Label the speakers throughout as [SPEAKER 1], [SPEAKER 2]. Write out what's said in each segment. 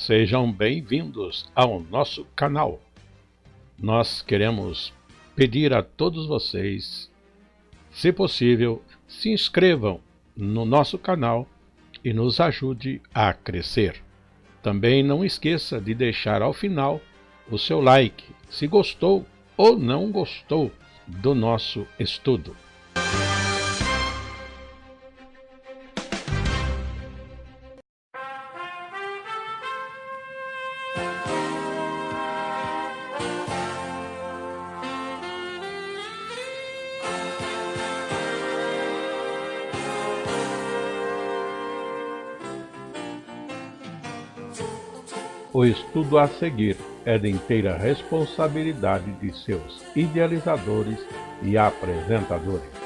[SPEAKER 1] Sejam bem-vindos ao nosso canal. Nós queremos pedir a todos vocês, se possível, se inscrevam no nosso canal e nos ajude a crescer. Também não esqueça de deixar ao final o seu like, se gostou ou não gostou do nosso estudo. O estudo a seguir é de inteira responsabilidade de seus idealizadores e apresentadores.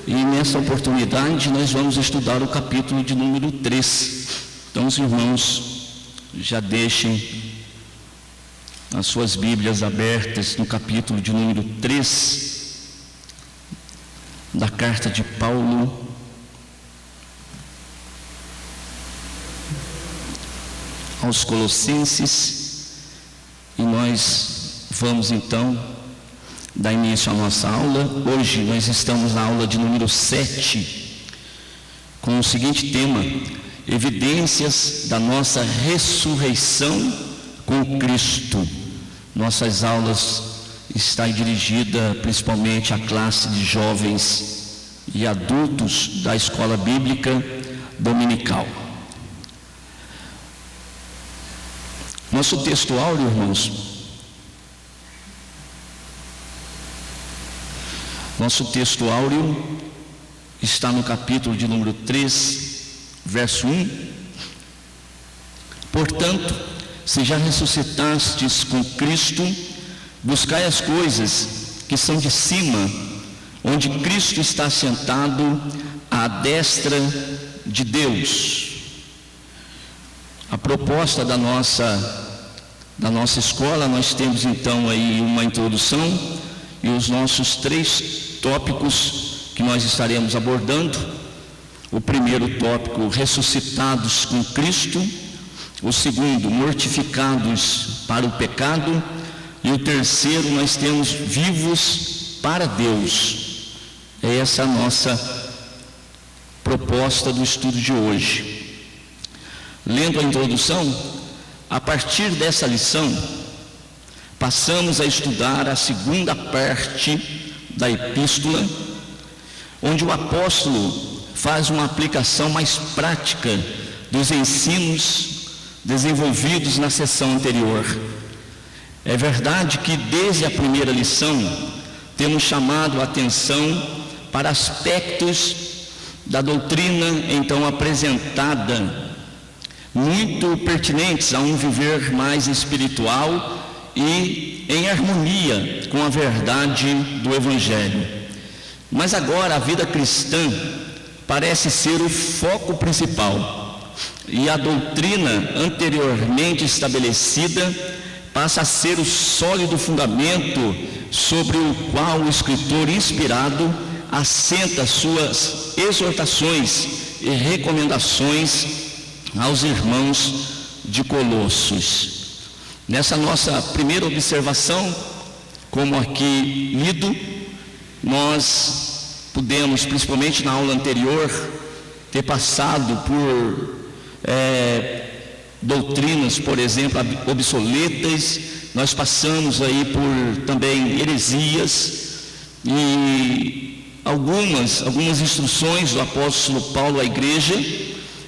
[SPEAKER 2] E nessa oportunidade nós vamos estudar o capítulo de número 3. Então os irmãos já deixem as suas Bíblias abertas no capítulo de número 3 da carta de Paulo aos Colossenses, e nós vamos então dar início à nossa aula. Hoje nós estamos na aula de número 7, com o seguinte tema: evidências da nossa ressurreição com Cristo. Nossas aulas estão dirigidas principalmente à classe de jovens e adultos da Escola Bíblica Dominical. Nosso texto áureo, irmãos, nosso texto áureo está no capítulo de número 3, verso 1. Portanto, se já ressuscitastes com Cristo, buscai as coisas que são de cima, onde Cristo está sentado à destra de Deus. A proposta da nossa escola, nós temos então aí uma introdução e os nossos 3 tópicos que nós estaremos abordando. O primeiro tópico, ressuscitados com Cristo. O segundo, mortificados para o pecado. E o terceiro, nós temos vivos para Deus. É essa a nossa proposta do estudo de hoje. Lendo a introdução, a partir dessa lição, passamos a estudar a segunda parte da epístola, onde o apóstolo faz uma aplicação mais prática dos ensinos desenvolvidos na sessão anterior. É verdade que desde a primeira lição temos chamado a atenção para aspectos da doutrina então apresentada, muito pertinentes a um viver mais espiritual e em harmonia com a verdade do Evangelho. Mas agora a vida cristã parece ser o foco principal, e a doutrina anteriormente estabelecida passa a ser o sólido fundamento sobre o qual o escritor inspirado assenta suas exortações e recomendações aos irmãos de Colossos. Nessa nossa primeira observação, como aqui lido, nós pudemos, principalmente na aula anterior, ter passado por doutrinas, por exemplo, obsoletas. Nós passamos aí por também heresias e algumas instruções do apóstolo Paulo à igreja,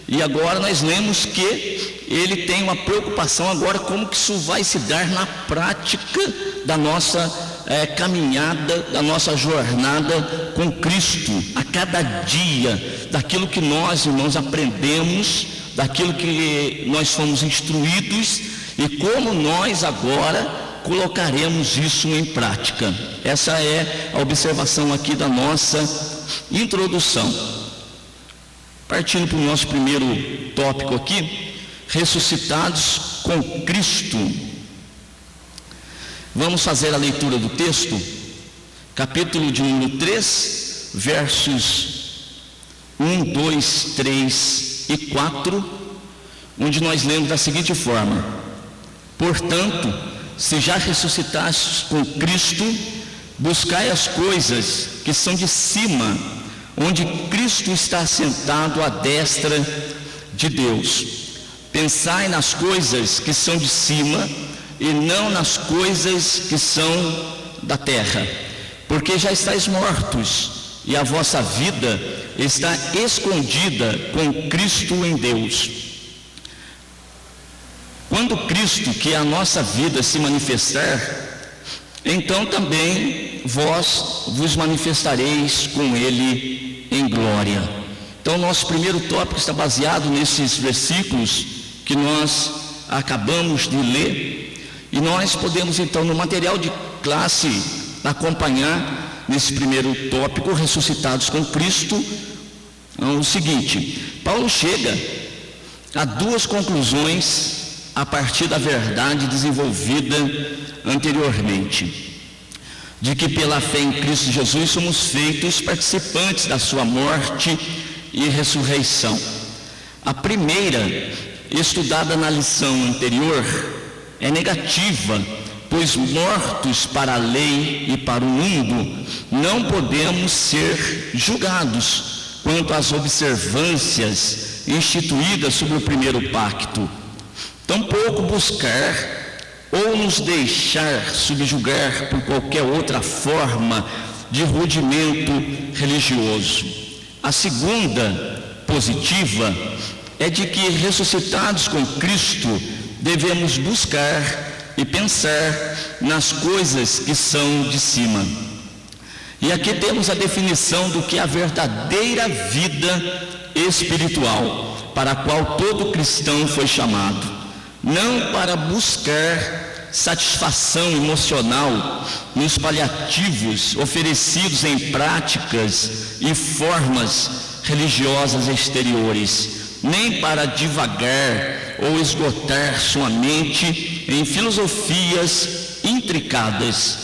[SPEAKER 2] E agora nós lemos que ele tem uma preocupação agora como que isso vai se dar na prática da nossa caminhada, da nossa jornada com Cristo, a cada dia, daquilo que nós, irmãos, aprendemos, daquilo que nós fomos instruídos e como nós agora colocaremos isso em prática. Essa é a observação aqui da nossa introdução. Partindo para o nosso primeiro tópico aqui, ressuscitados com Cristo. Vamos fazer a leitura do texto, capítulo de número 3, versos 1, 2, 3 e 4, onde nós lemos da seguinte forma: portanto, se já ressuscitastes com Cristo, buscai as coisas que são de cima, onde Cristo está assentado à destra de Deus. Pensai nas coisas que são de cima e não nas coisas que são da terra, porque já estáis mortos e a vossa vida está escondida com Cristo em Deus. Quando Cristo, que é a nossa vida, se manifestar, então também vós vos manifestareis com Ele em glória. Então nosso primeiro tópico está baseado nesses versículos que nós acabamos de ler, e nós podemos então no material de classe acompanhar nesse primeiro tópico, ressuscitados com Cristo, o seguinte: Paulo chega a duas conclusões a partir da verdade desenvolvida anteriormente, de que pela fé em Cristo Jesus somos feitos participantes da sua morte e ressurreição. A primeira, estudada na lição anterior, é negativa, pois mortos para a lei e para o mundo, não podemos ser julgados quanto às observâncias instituídas sobre o primeiro pacto, tampouco buscar ou nos deixar subjugar por qualquer outra forma de rudimento religioso. A segunda, positiva, é de que ressuscitados com Cristo devemos buscar e pensar nas coisas que são de cima. E aqui temos a definição do que é a verdadeira vida espiritual, para a qual todo cristão foi chamado. Não para buscar satisfação emocional nos paliativos oferecidos em práticas e formas religiosas exteriores, nem para divagar ou esgotar sua mente em filosofias intricadas.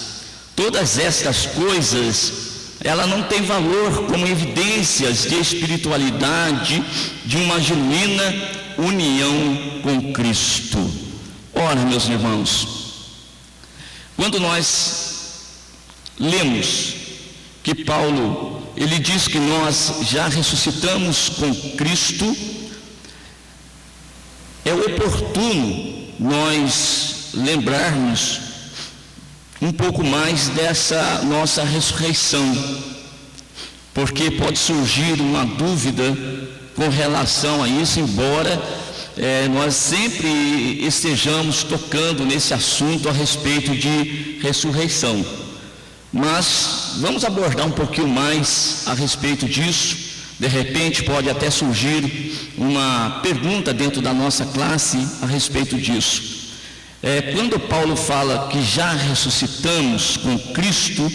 [SPEAKER 2] Todas estas coisas, ela não tem valor como evidências de espiritualidade, de uma genuína união com Cristo. Ora, meus irmãos, quando nós lemos que Paulo, ele diz que nós já ressuscitamos com Cristo, é oportuno nós lembrarmos um pouco mais dessa nossa ressurreição, porque pode surgir uma dúvida com relação a isso, embora nós sempre estejamos tocando nesse assunto a respeito de ressurreição. Mas vamos abordar um pouquinho mais a respeito disso. De repente pode até surgir uma pergunta dentro da nossa classe a respeito disso. Quando Paulo fala que já ressuscitamos com Cristo,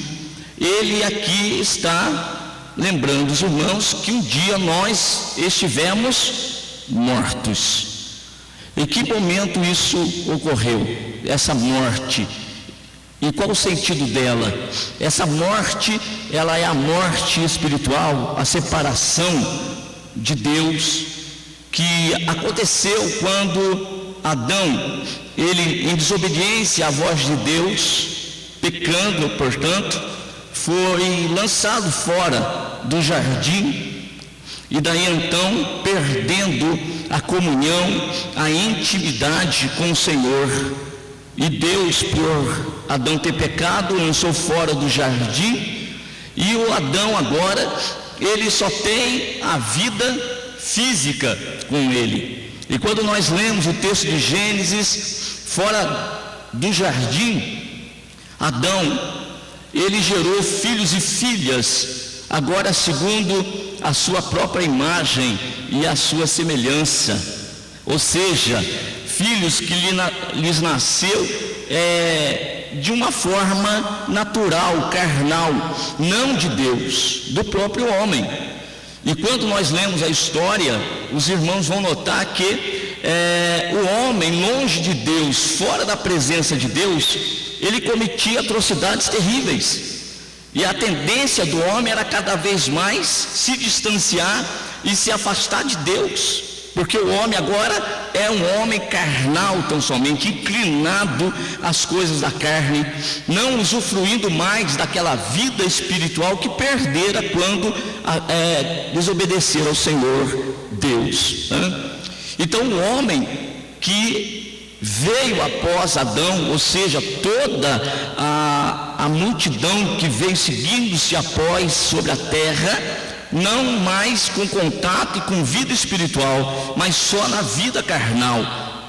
[SPEAKER 2] ele aqui está lembrando os irmãos que um dia nós estivemos mortos. Em que momento isso ocorreu? Essa morte. E qual o sentido dela? Essa morte, ela é a morte espiritual, a separação de Deus, que aconteceu quando Adão, ele em desobediência à voz de Deus, pecando, portanto, foi lançado fora do jardim, e daí então perdendo a comunhão, a intimidade com o Senhor. E Deus, por Adão ter pecado, lançou fora do jardim, e o Adão agora, ele só tem a vida física com ele. E quando nós lemos o texto de Gênesis, fora do jardim, Adão, ele gerou filhos e filhas, agora segundo a sua própria imagem e a sua semelhança, ou seja, filhos que lhes nasceu de uma forma natural, carnal, não de Deus, do próprio homem. E quando nós lemos a história, os irmãos vão notar que o homem, longe de Deus, fora da presença de Deus, ele cometia atrocidades terríveis. E a tendência do homem era cada vez mais se distanciar e se afastar de Deus, porque o homem agora é um homem carnal tão somente, inclinado às coisas da carne, não usufruindo mais daquela vida espiritual que perdera quando desobedecer ao Senhor Deus, né? Então o homem que veio após Adão, ou seja, toda a multidão que veio seguindo-se após sobre a terra, não mais com contato e com vida espiritual, mas só na vida carnal,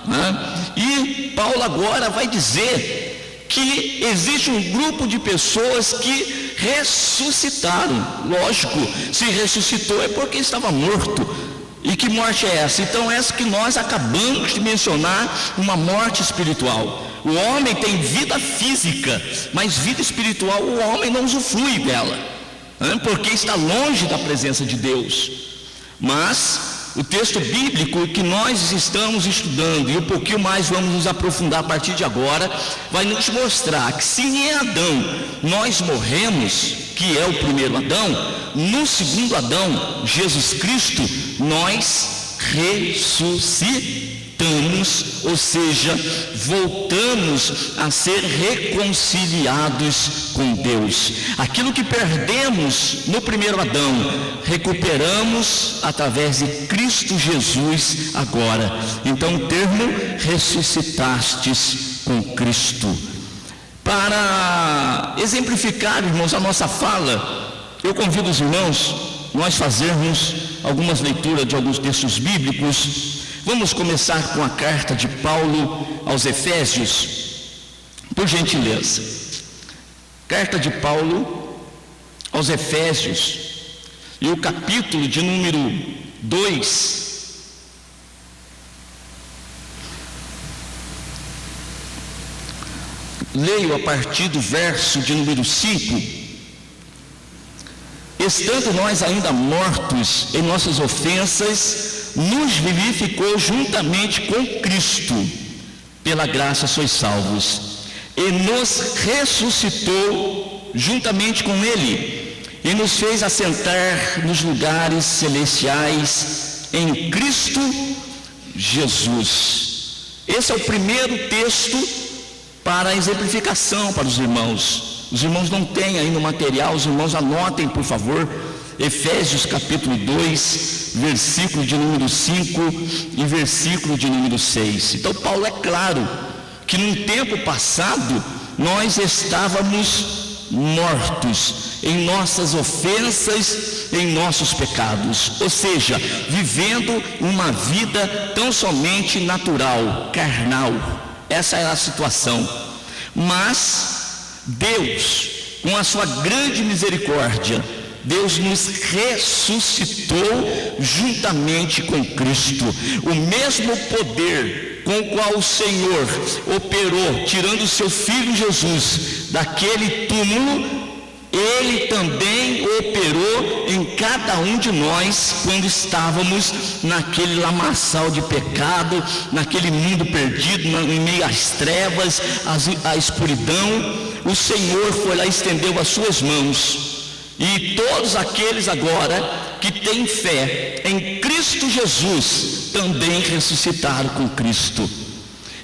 [SPEAKER 2] né? E Paulo agora vai dizer que existe um grupo de pessoas que ressuscitaram. Lógico, se ressuscitou é porque estava morto. E que morte é essa? Então essa que nós acabamos de mencionar, uma morte espiritual. O homem tem vida física, mas vida espiritual o homem não usufrui dela, porque está longe da presença de Deus. Mas o texto bíblico que nós estamos estudando, e um pouquinho mais vamos nos aprofundar a partir de agora, vai nos mostrar que se em Adão nós morremos, que é o primeiro Adão, no segundo Adão, Jesus Cristo, nós ressuscitamos, ou seja, voltamos a ser reconciliados com Deus. Aquilo que perdemos no primeiro Adão, recuperamos através de Cristo Jesus agora. Então o termo ressuscitastes com Cristo. Para exemplificar, irmãos, a nossa fala, eu convido os irmãos, nós fazermos algumas leituras de alguns textos bíblicos. Vamos começar com a carta de Paulo aos Efésios, por gentileza. Carta de Paulo aos Efésios, e o capítulo de número 2. Leio a partir do verso de número 5. Estando nós ainda mortos em nossas ofensas, nos vivificou juntamente com Cristo, pela graça sois salvos, e nos ressuscitou juntamente com Ele, e nos fez assentar nos lugares celestiais em Cristo Jesus. Esse é o primeiro texto para a exemplificação para os irmãos. Os irmãos não têm aí no material, os irmãos anotem, por favor, Efésios capítulo 2, versículo de número 5 e versículo de número 6. Então Paulo é claro que num tempo passado nós estávamos mortos em nossas ofensas, em nossos pecados, ou seja, vivendo uma vida tão somente natural, carnal. Essa é a situação. Mas Deus, com a sua grande misericórdia, Deus nos ressuscitou juntamente com Cristo. O mesmo poder com o qual o Senhor operou, tirando o seu Filho Jesus daquele túmulo, Ele também operou em cada um de nós quando estávamos naquele lamaçal de pecado, naquele mundo perdido, em meio às trevas, à escuridão. O Senhor foi lá e estendeu as suas mãos, e todos aqueles agora que têm fé em Cristo Jesus também ressuscitaram com Cristo.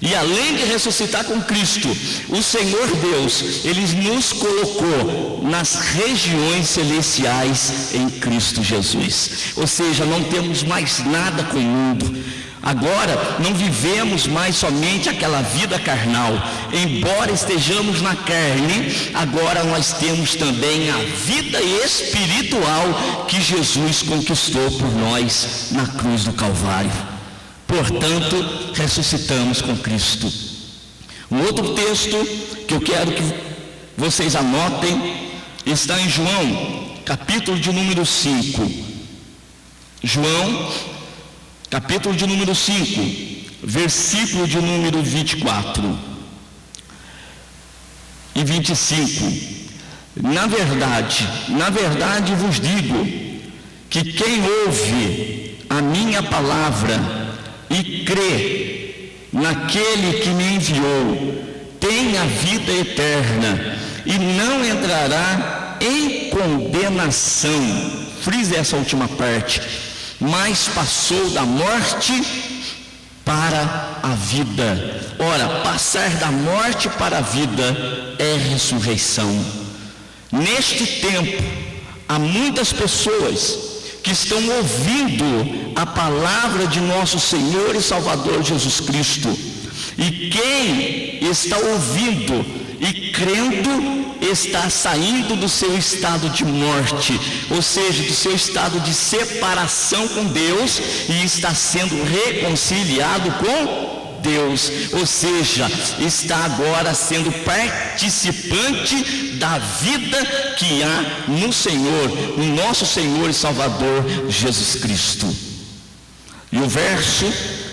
[SPEAKER 2] E além de ressuscitar com Cristo, o Senhor Deus, Ele nos colocou nas regiões celestiais em Cristo Jesus. Ou seja, não temos mais nada com o mundo. Agora não vivemos mais somente aquela vida carnal. Embora estejamos na carne, agora nós temos também a vida espiritual que Jesus conquistou por nós na cruz do Calvário. Portanto, ressuscitamos com Cristo. Um outro texto que eu quero que vocês anotem está em João, capítulo de número 5. João, capítulo de número 5, versículo de número 24 e 25. Na verdade vos digo, que quem ouve a minha palavra e crê naquele que me enviou, tem a vida eterna e não entrará em condenação. Frise essa última parte. Mas passou da morte para a vida. Ora, passar da morte para a vida é ressurreição. Neste tempo, há muitas pessoas que estão ouvindo a palavra de nosso Senhor e Salvador Jesus Cristo. E quem está ouvindo e crendo está saindo do seu estado de morte, ou seja, do seu estado de separação com Deus, e está sendo reconciliado com Deus, ou seja, está agora sendo participante da vida que há no Senhor, no nosso Senhor e Salvador Jesus Cristo. E o verso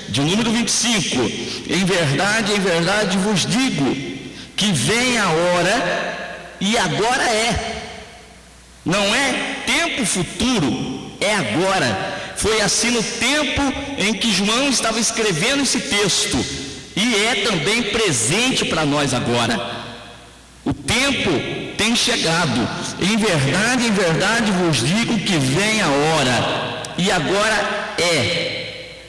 [SPEAKER 2] de número 25: em verdade vos digo, que vem a hora, e agora não é tempo futuro, é agora. Foi assim no tempo em que João estava escrevendo esse texto, e é também presente para nós agora. O tempo tem chegado. Em verdade vos digo que vem a hora, e agora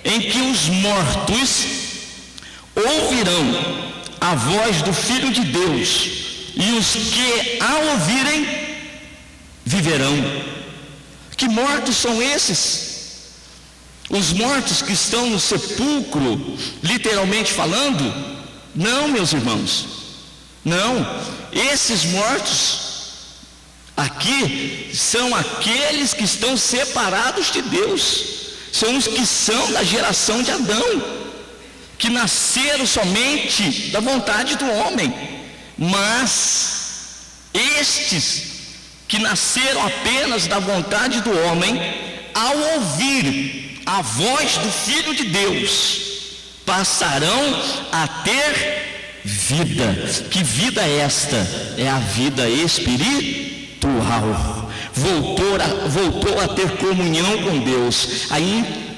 [SPEAKER 2] em que os mortos ouvirão a voz do Filho de Deus, e os que a ouvirem viverão. Que mortos são esses? Os mortos que estão no sepulcro, literalmente falando? Não, meus irmãos, não. Esses mortos aqui são aqueles que estão separados de Deus, são os que são da geração de Adão, que nasceram somente da vontade do homem. Mas estes que nasceram apenas da vontade do homem, ao ouvir a voz do Filho de Deus, passarão a ter vida. Que vida é esta? É a vida espiritual. Voltou a ter comunhão com Deus, a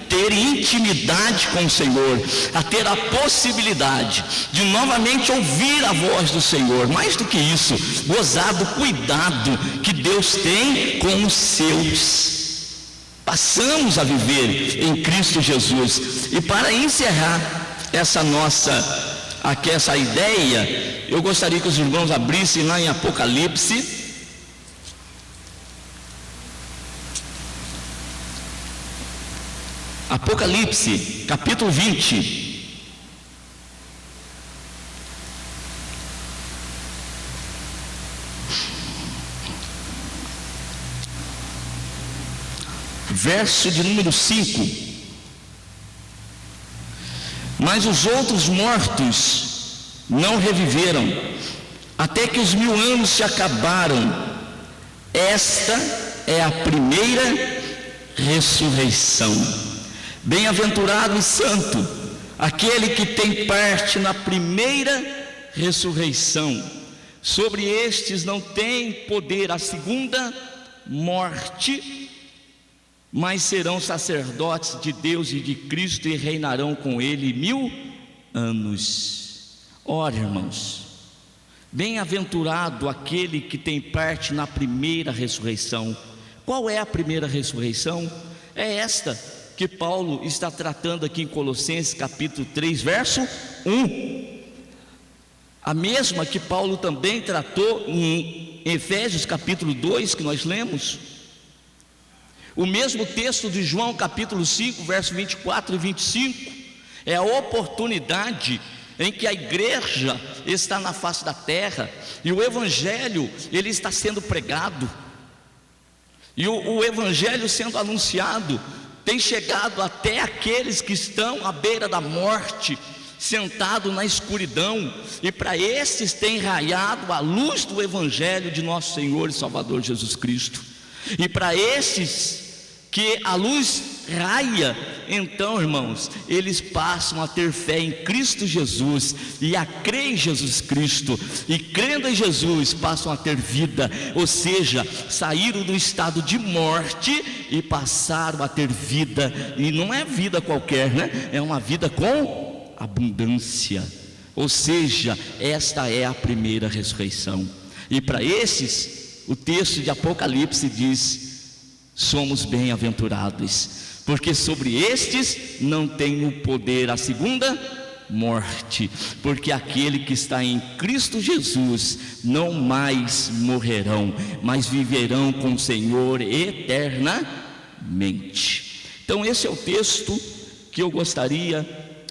[SPEAKER 2] ter intimidade com o Senhor, a ter a possibilidade de novamente ouvir a voz do Senhor. Mais do que isso, gozar do cuidado que Deus tem com os seus. Passamos a viver em Cristo Jesus. E para encerrar essa ideia, eu gostaria que os irmãos abrissem lá em Apocalipse, capítulo 20. Verso de número 5. Mas os outros mortos não reviveram, até que os 1000 anos se acabaram. Esta é a primeira ressurreição. Bem-aventurado e santo aquele que tem parte na primeira ressurreição. Sobre estes não tem poder a segunda morte, mas serão sacerdotes de Deus e de Cristo e reinarão com ele 1000 anos. Ora, irmãos, bem-aventurado aquele que tem parte na primeira ressurreição. Qual é a primeira ressurreição? É esta que Paulo está tratando aqui em Colossenses capítulo 3, verso 1. A mesma que Paulo também tratou em Efésios capítulo 2, que nós lemos. O mesmo texto de João capítulo 5, verso 24 e 25, É a oportunidade em que a igreja está na face da terra e o evangelho ele está sendo pregado, e o evangelho sendo anunciado tem chegado até aqueles que estão à beira da morte, sentado na escuridão, e para esses tem raiado a luz do evangelho de nosso Senhor e Salvador Jesus Cristo. E para esses que a luz raia, então, irmãos, eles passam a ter fé em Cristo Jesus e a crer em Jesus Cristo, e crendo em Jesus passam a ter vida, ou seja, saíram do estado de morte e passaram a ter vida. E não é vida qualquer, né? É uma vida com abundância, ou seja, esta é a primeira ressurreição. E para esses, o texto de Apocalipse diz: somos bem-aventurados, porque sobre estes não tem o poder a segunda morte, porque aquele que está em Cristo Jesus não mais morrerão, mas viverão com o Senhor eternamente. Então esse é o texto que eu gostaria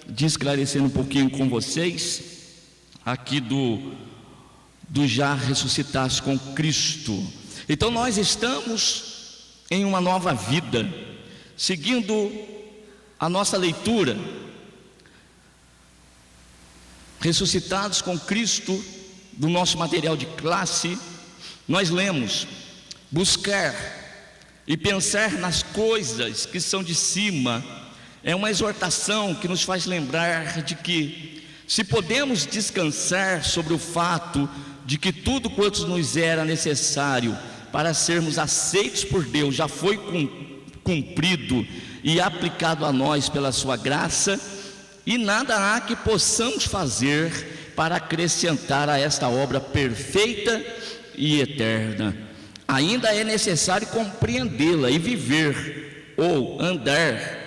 [SPEAKER 2] de esclarecer um pouquinho com vocês, aqui do já ressuscitados com Cristo. Então nós estamos em uma nova vida, seguindo a nossa leitura, ressuscitados com Cristo, do nosso material de classe, nós lemos: buscar e pensar nas coisas que são de cima. É uma exortação que nos faz lembrar de que, se podemos descansar sobre o fato de que tudo quanto nos era necessário para sermos aceitos por Deus já foi cumprido e aplicado a nós pela sua graça, e nada há que possamos fazer para acrescentar a esta obra perfeita e eterna. Ainda é necessário compreendê-la e viver ou andar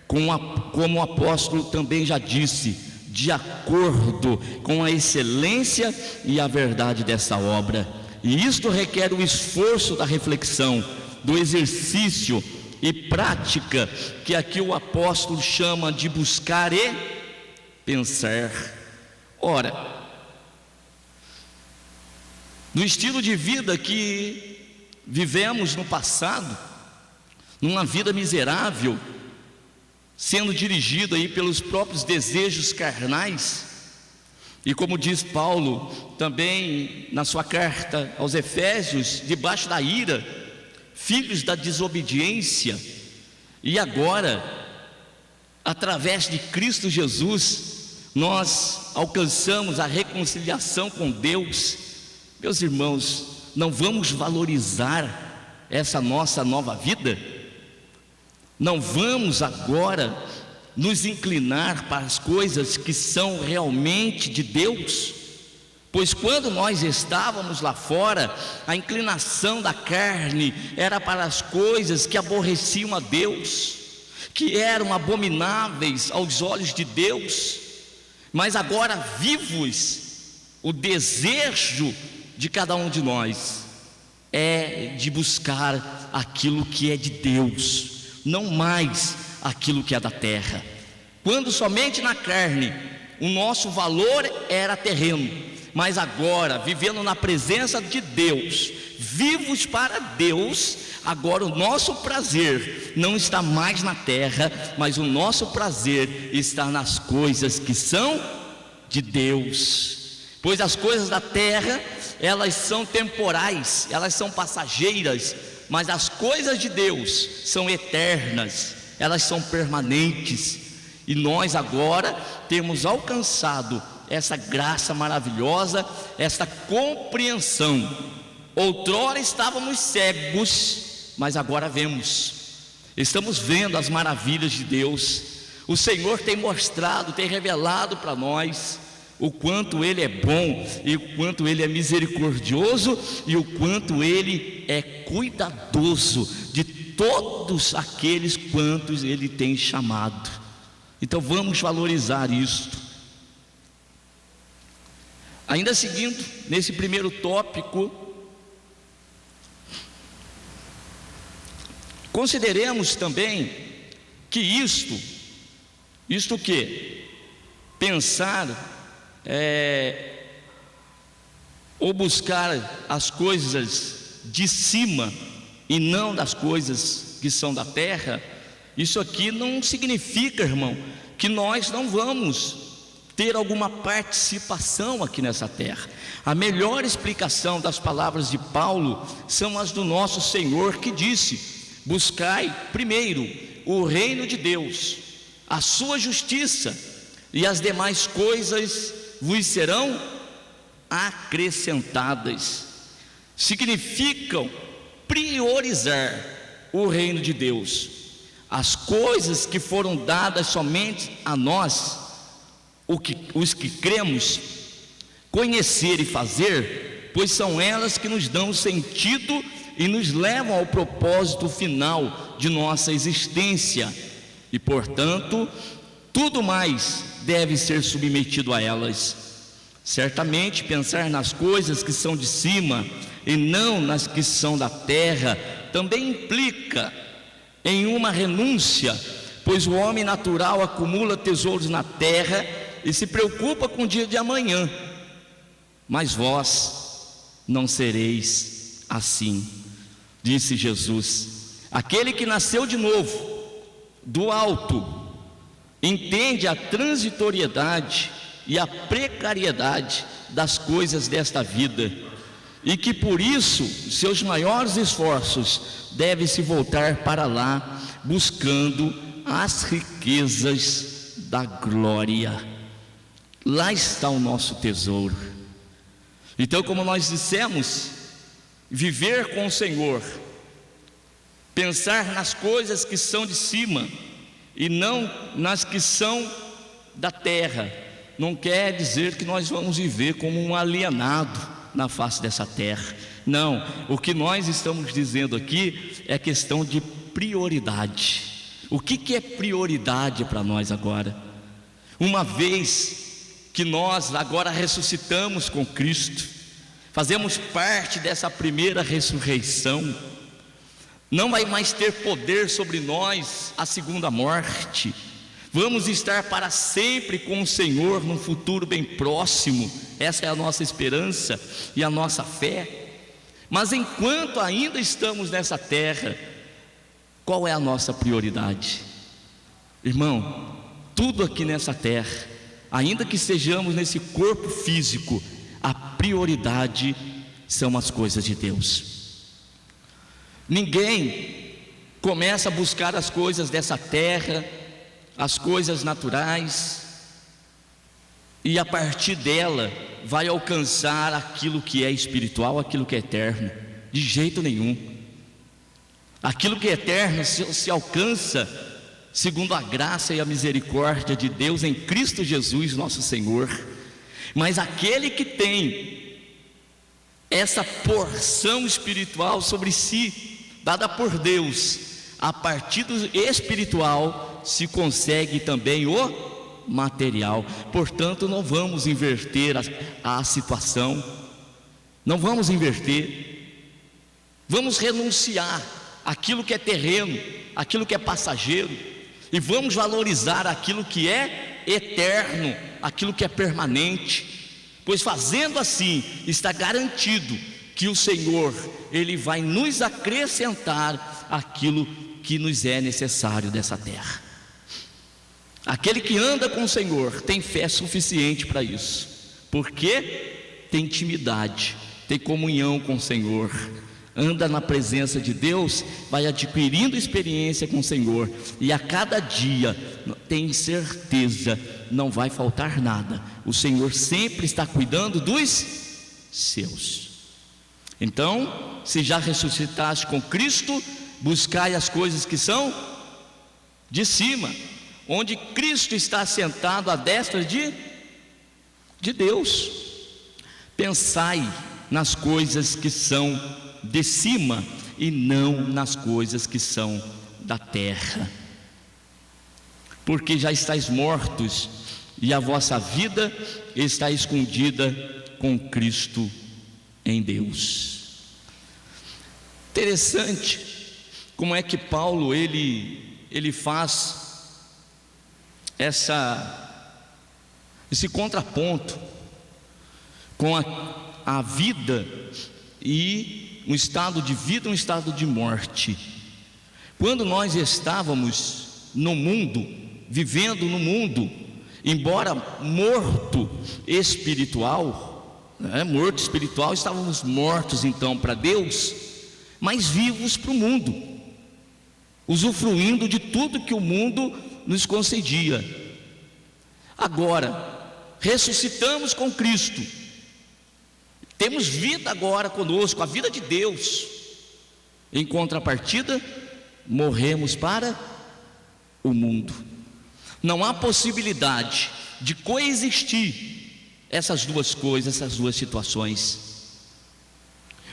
[SPEAKER 2] como o apóstolo também já disse, de acordo com a excelência e a verdade dessa obra. E isto requer o esforço da reflexão, do exercício e prática, que aqui o apóstolo chama de buscar e pensar. Ora, no estilo de vida que vivemos no passado, numa vida miserável, sendo dirigido aí pelos próprios desejos carnais, e como diz Paulo também na sua carta aos Efésios, debaixo da ira, filhos da desobediência, e agora, através de Cristo Jesus, nós alcançamos a reconciliação com Deus. Meus irmãos, não vamos valorizar essa nossa nova vida? Não vamos agora nos inclinar para as coisas que são realmente de Deus? Pois quando nós estávamos lá fora, a inclinação da carne era para as coisas que aborreciam a Deus, que eram abomináveis aos olhos de Deus. Mas agora, vivos, o desejo de cada um de nós é de buscar aquilo que é de Deus, não mais aquilo que é da terra. Quando somente na carne o nosso valor era terreno, mas agora, vivendo na presença de Deus, vivos para Deus, agora o nosso prazer não está mais na terra, mas o nosso prazer está nas coisas que são de Deus. Pois as coisas da terra, elas são temporais, elas são passageiras, mas as coisas de Deus são eternas, elas são permanentes. E nós agora temos alcançado essa graça maravilhosa, essa compreensão. Outrora estávamos cegos, mas agora vemos, estamos vendo as maravilhas de Deus. O Senhor tem mostrado, tem revelado para nós o quanto Ele é bom, e o quanto Ele é misericordioso, e o quanto Ele é cuidadoso de todos aqueles quantos Ele tem chamado. Então vamos valorizar isto. Ainda seguindo nesse primeiro tópico, consideremos também que isto Isto que pensar ou buscar as coisas de cima e não das coisas que são da terra, isso aqui não significa, irmão, que nós não vamos ter alguma participação aqui nessa terra. A melhor explicação das palavras de Paulo são as do nosso Senhor, que disse: buscai primeiro o reino de Deus, a sua justiça, e as demais coisas vos serão acrescentadas. Significam priorizar o reino de Deus, as coisas que foram dadas somente a nós, os que cremos, conhecer e fazer, pois são elas que nos dão sentido e nos levam ao propósito final de nossa existência, e portanto tudo mais deve ser submetido a elas. Certamente pensar nas coisas que são de cima e não nas que são da terra também implica em uma renúncia, pois o homem natural acumula tesouros na terra e se preocupa com o dia de amanhã. Mas vós não sereis assim, disse Jesus. Aquele que nasceu de novo, do alto, entende a transitoriedade e a precariedade das coisas desta vida, e que por isso seus maiores esforços devem se voltar para lá, buscando as riquezas da glória. Lá está o nosso tesouro. Então, como nós dissemos, viver com o Senhor, pensar nas coisas que são de cima e não nas que são da terra, não quer dizer que nós vamos viver como um alienado na face dessa terra. Não, o que nós estamos dizendo aqui é questão de prioridade. O que é prioridade para nós agora? Uma vez que nós agora ressuscitamos com Cristo, fazemos parte dessa primeira ressurreição, não vai mais ter poder sobre nós a segunda morte. Vamos estar para sempre com o Senhor num futuro bem próximo. Essa é a nossa esperança e a nossa fé. Mas enquanto ainda estamos nessa terra, qual é a nossa prioridade? Irmão, tudo aqui nessa terra, ainda que estejamos nesse corpo físico, a prioridade são as coisas de Deus. Ninguém começa a buscar as coisas dessa terra, as coisas naturais, e a partir dela vai alcançar aquilo que é espiritual, aquilo que é eterno. De jeito nenhum. Aquilo que é eterno se alcança segundo a graça e a misericórdia de Deus em Cristo Jesus nosso Senhor. Mas aquele que tem essa porção espiritual sobre si, dada por Deus, a partir do espiritual se consegue também o material. Portanto, não vamos inverter a situação, não vamos inverter, vamos renunciar aquilo que é terreno, aquilo que é passageiro, e vamos valorizar aquilo que é eterno, aquilo que é permanente, pois fazendo assim está garantido que o Senhor, Ele vai nos acrescentar aquilo que nos é necessário dessa terra. Aquele que anda com o Senhor tem fé suficiente para isso, porque tem intimidade, tem comunhão com o Senhor, anda na presença de Deus, vai adquirindo experiência com o Senhor, e a cada dia tem certeza, não vai faltar nada. O Senhor sempre está cuidando dos seus. Então, se já ressuscitaste com Cristo, buscai as coisas que são de cima, onde Cristo está sentado à destra de Deus. Pensai nas coisas que são de cima e não nas coisas que são da terra, porque já estáis mortos e a vossa vida está escondida com Cristo em Deus. Interessante como é que Paulo ele faz esse contraponto com a vida e um estado de vida, um estado de morte. Quando nós estávamos no mundo, vivendo no mundo, embora morto espiritual, morto espiritual, estávamos mortos então para Deus, mas vivos para o mundo, usufruindo de tudo que o mundo nos concedia. Agora, ressuscitamos com Cristo, temos vida agora conosco, a vida de Deus. Em contrapartida, morremos para o mundo. Não há possibilidade de coexistir essas duas coisas, essas duas situações.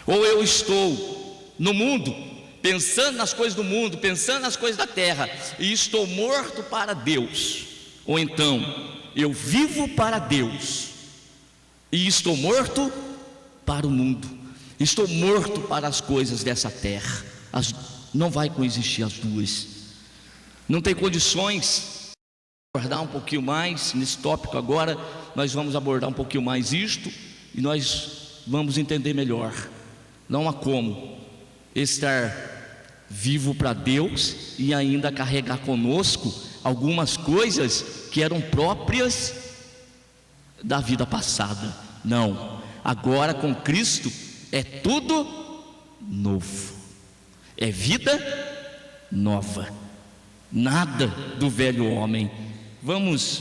[SPEAKER 2] Ou eu estou no mundo, pensando nas coisas do mundo, pensando nas coisas da terra, e estou morto para Deus, ou então eu vivo para Deus e estou morto para o mundo, estou morto para as coisas dessa terra. Não vai coexistir as duas, não tem condições. Abordar um pouquinho mais nesse tópico agora, nós vamos abordar um pouquinho mais isto, e nós vamos entender melhor. Não há como estar vivo para Deus e ainda carregar conosco algumas coisas que eram próprias da vida passada. Não, agora com Cristo é tudo novo, é vida nova, nada do velho homem. Vamos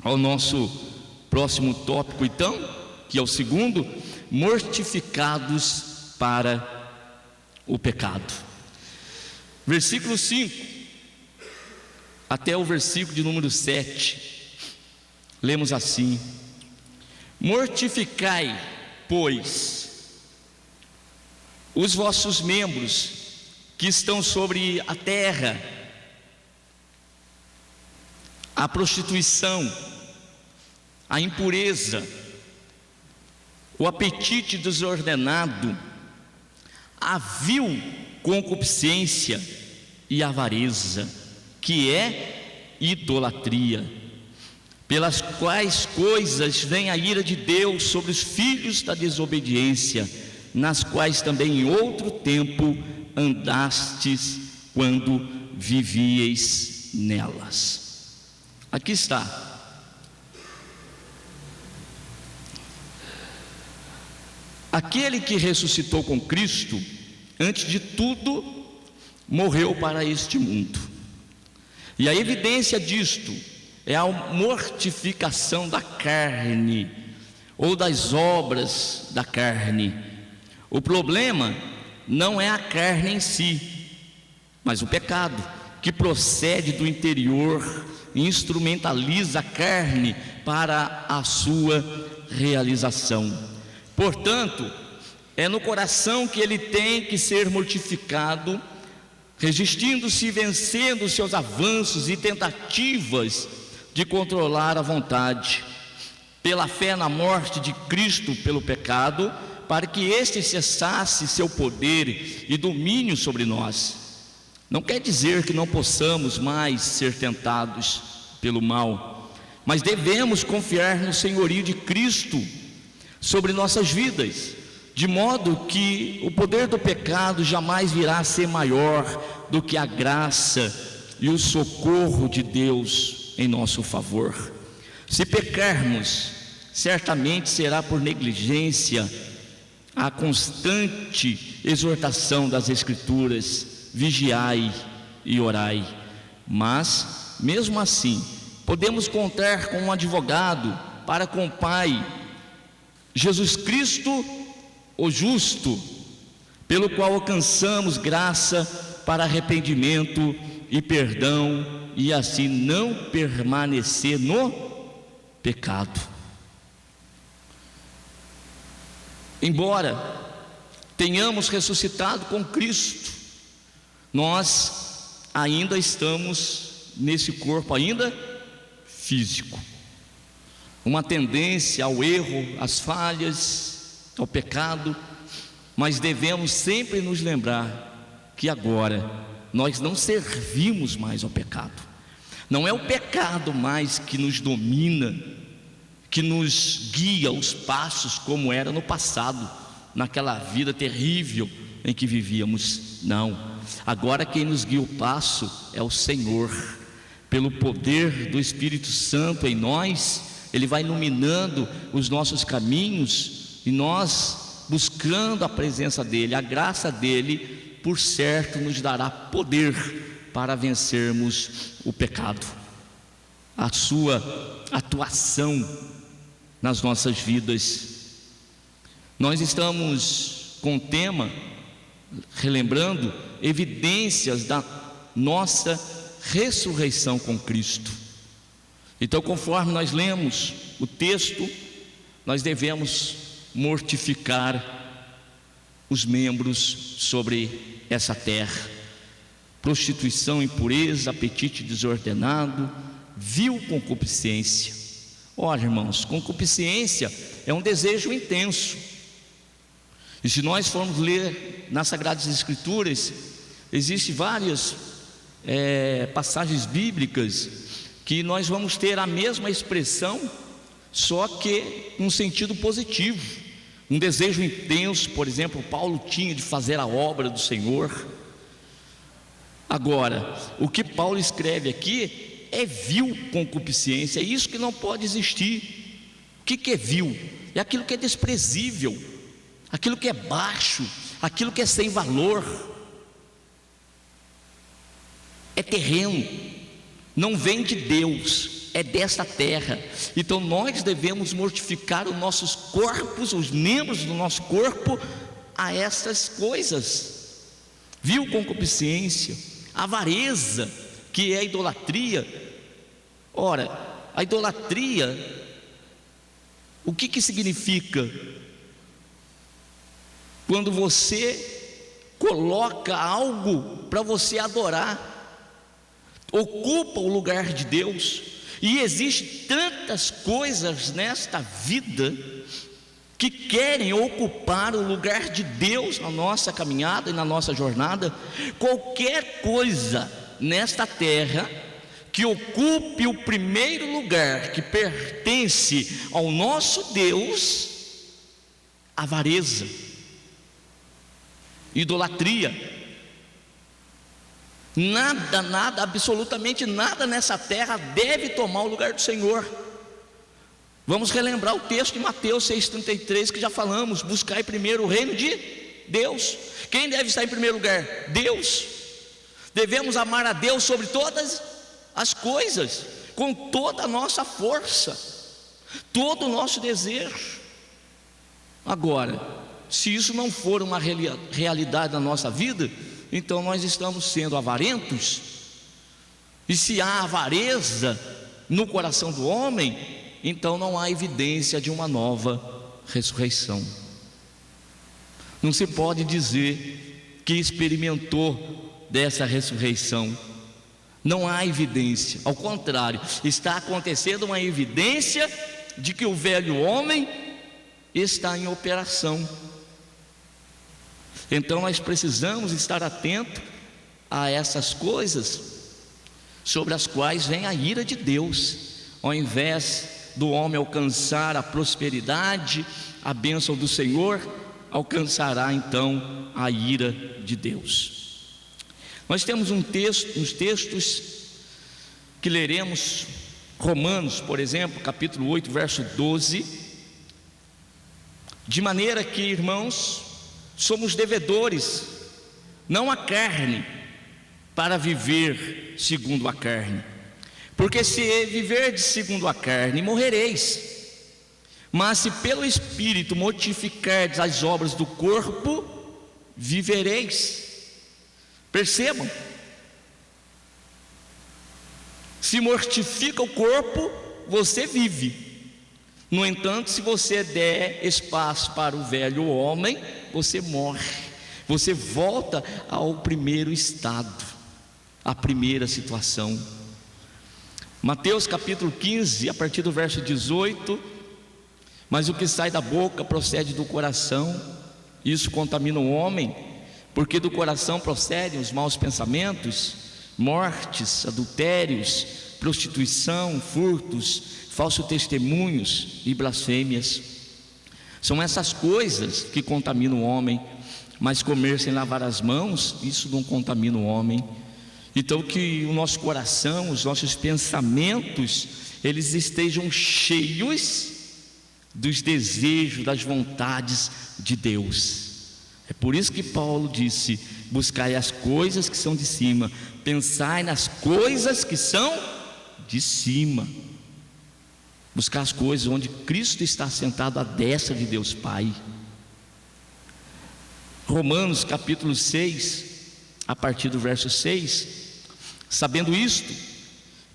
[SPEAKER 2] ao nosso próximo tópico então, que é o segundo: mortificados para o pecado. Versículo 5 até o versículo de número 7, lemos assim: mortificai, pois, os vossos membros que estão sobre a terra, a prostituição, a impureza, o apetite desordenado, a vil concupiscência e avareza, que é idolatria, pelas quais coisas vem a ira de Deus sobre os filhos da desobediência, nas quais também em outro tempo andastes quando vivieis nelas. Aqui está. Aquele que ressuscitou com Cristo, antes de tudo, morreu para este mundo. E a evidência disto é a mortificação da carne, ou das obras da carne. O problema não é a carne em si, mas o pecado, que procede do interior e instrumentaliza a carne para a sua realização. Portanto, é no coração que ele tem que ser mortificado, resistindo-se e vencendo os seus avanços e tentativas de controlar a vontade, pela fé na morte de Cristo pelo pecado, para que este cessasse seu poder e domínio sobre nós. Não quer dizer que não possamos mais ser tentados pelo mal, mas devemos confiar no senhorio de Cristo sobre nossas vidas, de modo que o poder do pecado jamais virá a ser maior do que a graça e o socorro de Deus em nosso favor. Se pecarmos, certamente será por negligência a constante exortação das Escrituras: vigiai e orai. Mas, mesmo assim, podemos contar com um advogado para com o Pai, Jesus Cristo, o justo, pelo qual alcançamos graça para arrependimento e perdão, e assim não permanecer no pecado. Embora tenhamos ressuscitado com Cristo, nós ainda estamos nesse corpo ainda físico, uma tendência ao erro, às falhas, ao pecado, mas devemos sempre nos lembrar que agora nós não servimos mais ao pecado, Não é o pecado mais que nos domina, que nos guia os passos como era no passado, naquela vida terrível em que vivíamos. Não, agora quem nos guia o passo é o Senhor. Pelo poder do Espírito Santo em nós, Ele vai iluminando os nossos caminhos, e nós, buscando a presença dEle, a graça dEle, por certo nos dará poder para vencermos o pecado, a sua atuação nas nossas vidas. Nós estamos com o tema, relembrando, evidências da nossa ressurreição com Cristo. Então, conforme nós lemos o texto, nós devemos mortificar os membros sobre essa terra: prostituição, impureza, apetite desordenado, vil concupiscência. Olha, irmãos, concupiscência é um desejo intenso. E se nós formos ler nas Sagradas Escrituras, existem várias passagens bíblicas que nós vamos ter a mesma expressão, só que num sentido positivo. Um desejo intenso, por exemplo, Paulo tinha de fazer a obra do Senhor. Agora, o que Paulo escreve aqui é vil concupiscência, é isso que não pode existir. O que é vil? É aquilo que é desprezível, aquilo que é baixo, aquilo que é sem valor, é terreno, não vem de Deus, é desta terra. Então nós devemos mortificar os nossos corpos, os membros do nosso corpo, a essas coisas: vil concupiscência, avareza, que é a idolatria. Ora, a idolatria, o que significa? Quando você coloca algo para você adorar, ocupa o lugar de Deus. E existe tantas coisas nesta vida que querem ocupar o lugar de Deus na nossa caminhada e na nossa jornada. Qualquer coisa nesta terra que ocupe o primeiro lugar que pertence ao nosso Deus, avareza, idolatria. Nada, absolutamente nada nessa terra deve tomar o lugar do Senhor. Vamos relembrar o texto de Mateus 6,33 que já falamos: buscai primeiro o reino de Deus. Quem deve estar em primeiro lugar? Deus. Devemos amar a Deus sobre todas as coisas, com toda a nossa força, todo o nosso desejo. Agora, se isso não for uma realidade na nossa vida, então nós estamos sendo avarentos. E se há avareza no coração do homem, então não há evidência de uma nova ressurreição. Não se pode dizer que experimentou dessa ressurreição. Não há evidência, ao contrário, está acontecendo uma evidência de que o velho homem está em operação. Então nós precisamos estar atentos a essas coisas sobre as quais vem a ira de Deus. Ao invés do homem alcançar a prosperidade, a bênção do Senhor, alcançará então a ira de Deus. Nós temos uns textos que leremos, Romanos, por exemplo, capítulo 8, verso 12, de maneira que, irmãos, somos devedores, não à carne, para viver segundo a carne. Porque se viverdes segundo a carne, morrereis. Mas se pelo Espírito mortificardes as obras do corpo, vivereis. Percebam, se mortifica o corpo, você vive. No entanto, se você der espaço para o velho homem, você morre, você volta ao primeiro estado, à primeira situação. Mateus capítulo 15, a partir do verso 18: mas o que sai da boca procede do coração, isso contamina o homem, porque do coração procedem os maus pensamentos, mortes, adultérios, prostituição, furtos, falsos testemunhos e blasfêmias. São essas coisas que contaminam o homem, mas comer sem lavar as mãos, isso não contamina o homem. Então que o nosso coração, os nossos pensamentos, eles estejam cheios dos desejos, das vontades de Deus. É por isso que Paulo disse: buscai as coisas que são de cima, pensai nas coisas que são de cima. Buscar as coisas onde Cristo está sentado à destra de Deus Pai. Romanos capítulo 6, a partir do verso 6: sabendo isto,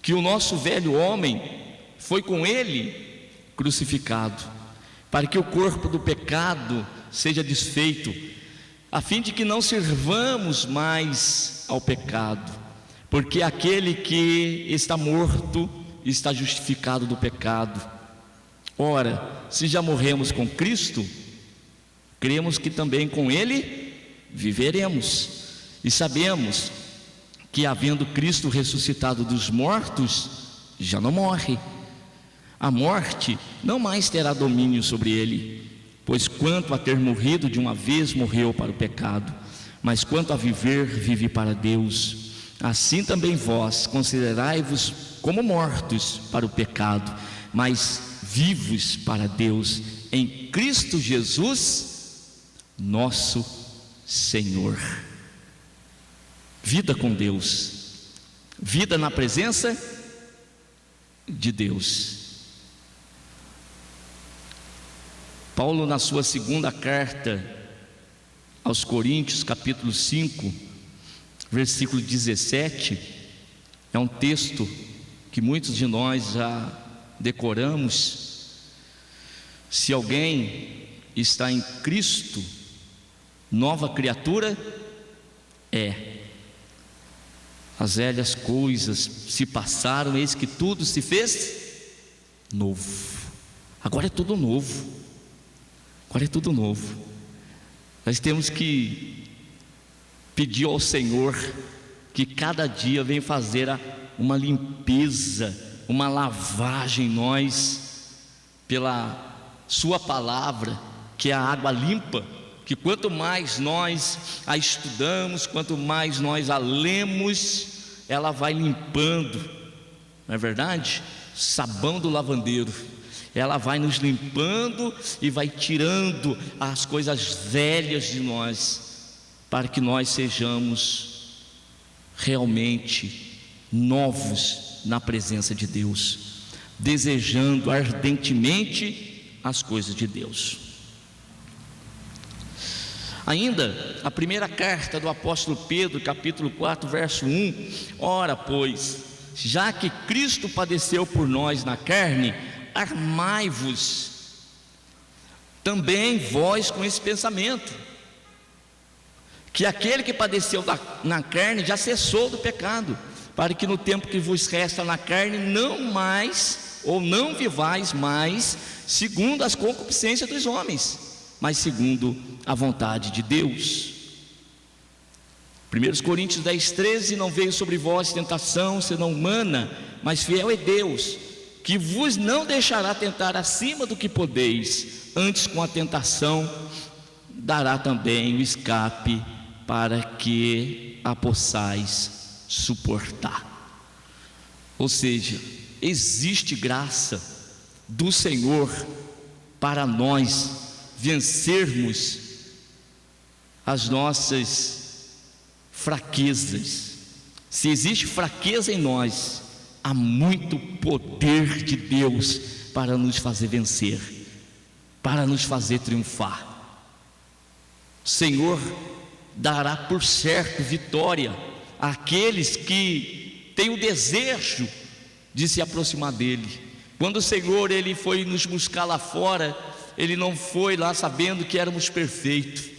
[SPEAKER 2] que o nosso velho homem foi com ele crucificado, para que o corpo do pecado seja desfeito, a fim de que não sirvamos mais ao pecado, porque aquele que está morto está justificado do pecado. Ora, se já morremos com Cristo, cremos que também com ele viveremos, e sabemos que, havendo Cristo ressuscitado dos mortos, já não morre. A morte não mais terá domínio sobre ele, pois quanto a ter morrido de uma vez, morreu para o pecado, mas quanto a viver, vive para Deus. Assim também vós considerai-vos como mortos para o pecado, mas vivos para Deus, em Cristo Jesus, nosso Senhor. Vida com Deus, vida na presença de Deus. Paulo, na sua segunda carta aos Coríntios, capítulo 5, versículo 17, é um texto que muitos de nós já decoramos. Se alguém está em Cristo, nova criatura é. As velhas coisas se passaram, eis que tudo se fez novo. Agora é tudo novo. Agora é tudo novo. Nós temos que pedir ao Senhor que cada dia venha fazer uma limpeza, uma lavagem em nós, pela sua palavra, que é a água limpa, que quanto mais nós a estudamos, quanto mais nós a lemos, ela vai limpando, não é verdade? Sabão do lavandeiro, ela vai nos limpando e vai tirando as coisas velhas de nós, para que nós sejamos realmente novos na presença de Deus, desejando ardentemente as coisas de Deus. Ainda a primeira carta do apóstolo Pedro, capítulo 4, verso 1: ora, pois, já que Cristo padeceu por nós na carne, armai-vos também vós com esse pensamento, que aquele que padeceu na carne já cessou do pecado, para que no tempo que vos resta na carne não mais, ou não vivais mais segundo as concupiscências dos homens, mas segundo a vontade de Deus. 1 Coríntios 10, 13: não veio sobre vós tentação senão humana, mas fiel é Deus, que vos não deixará tentar acima do que podeis, antes com a tentação dará também o escape, para que a possais suportar. Ou seja, existe graça do Senhor para nós vencermos as nossas fraquezas. Se existe fraqueza em nós, há muito poder de Deus para nos fazer vencer, para nos fazer triunfar. O Senhor dará por certo vitória àqueles que têm o desejo de se aproximar dele. Quando o Senhor ele foi nos buscar lá fora, ele não foi lá sabendo que éramos perfeitos,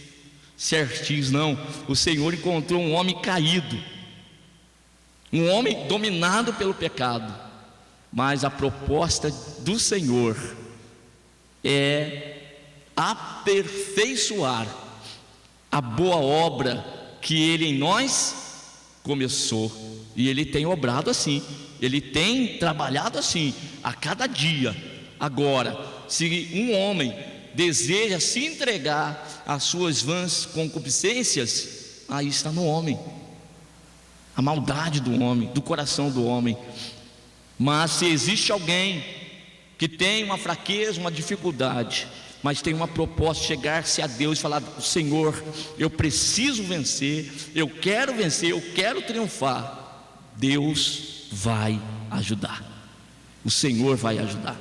[SPEAKER 2] certinhos, não. O Senhor encontrou um homem caído, um homem dominado pelo pecado, mas a proposta do Senhor é aperfeiçoar a boa obra que Ele em nós começou. e Ele tem obrado assim, Ele tem trabalhado assim, a cada dia. Agora, se um homem deseja se entregar às suas vãs concupiscências, aí está no homem, a maldade do homem, do coração do homem. Mas se existe alguém que tem uma fraqueza, uma dificuldade, mas tem uma proposta, chegar-se a Deus e falar: Senhor, eu preciso vencer, eu quero triunfar, Deus vai ajudar, o Senhor vai ajudar.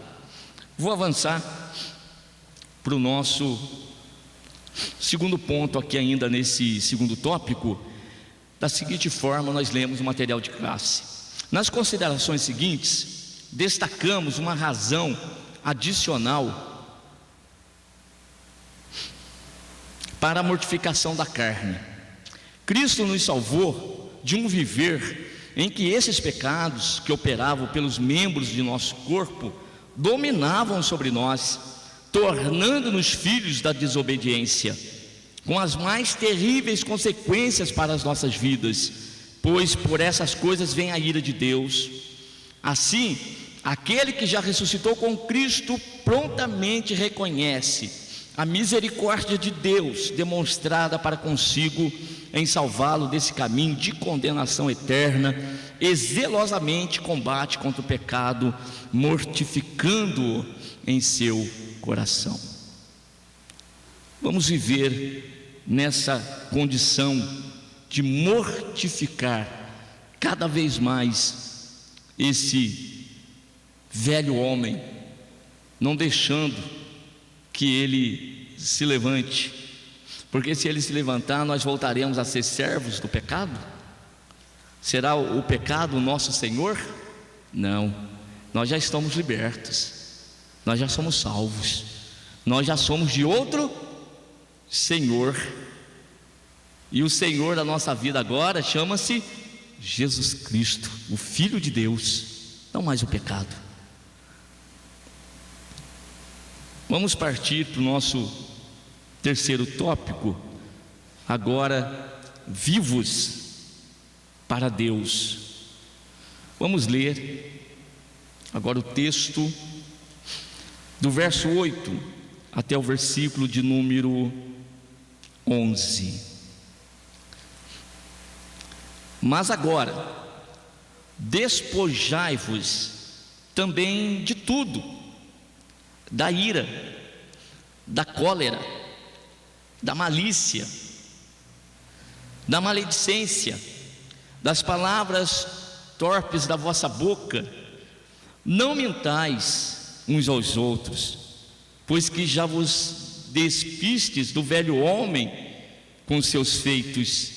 [SPEAKER 2] Vou avançar para o nosso segundo ponto aqui, ainda nesse segundo tópico. Da seguinte forma, nós lemos o material de classe. Nas considerações seguintes, destacamos uma razão adicional para a mortificação da carne. Cristo nos salvou de um viver em que esses pecados que operavam pelos membros de nosso corpo dominavam sobre nós, tornando-nos filhos da desobediência, com as mais terríveis consequências para as nossas vidas, pois por essas coisas vem a ira de Deus. Assim, aquele que já ressuscitou com Cristo prontamente reconhece a misericórdia de Deus demonstrada para consigo em salvá-lo desse caminho de condenação eterna, e zelosamente combate contra o pecado, mortificando-o em seu coração. Vamos viver nessa condição de mortificar cada vez mais esse velho homem, não deixando que ele se levante, porque se ele se levantar, nós voltaremos a ser servos do pecado. Será o pecado o nosso Senhor? Não, nós já estamos libertos, nós já somos salvos, nós já somos de outro Senhor, e o Senhor da nossa vida agora chama-se Jesus Cristo, o Filho de Deus, não mais o pecado. Vamos partir para o nosso terceiro tópico, agora, vivos para Deus. Vamos ler agora o texto do verso 8 até o versículo de número 11. Mas agora, despojai-vos também de tudo: da ira, da cólera, da malícia, da maledicência, das palavras torpes da vossa boca. Não mentais uns aos outros, pois que já vos despistes do velho homem com seus feitos,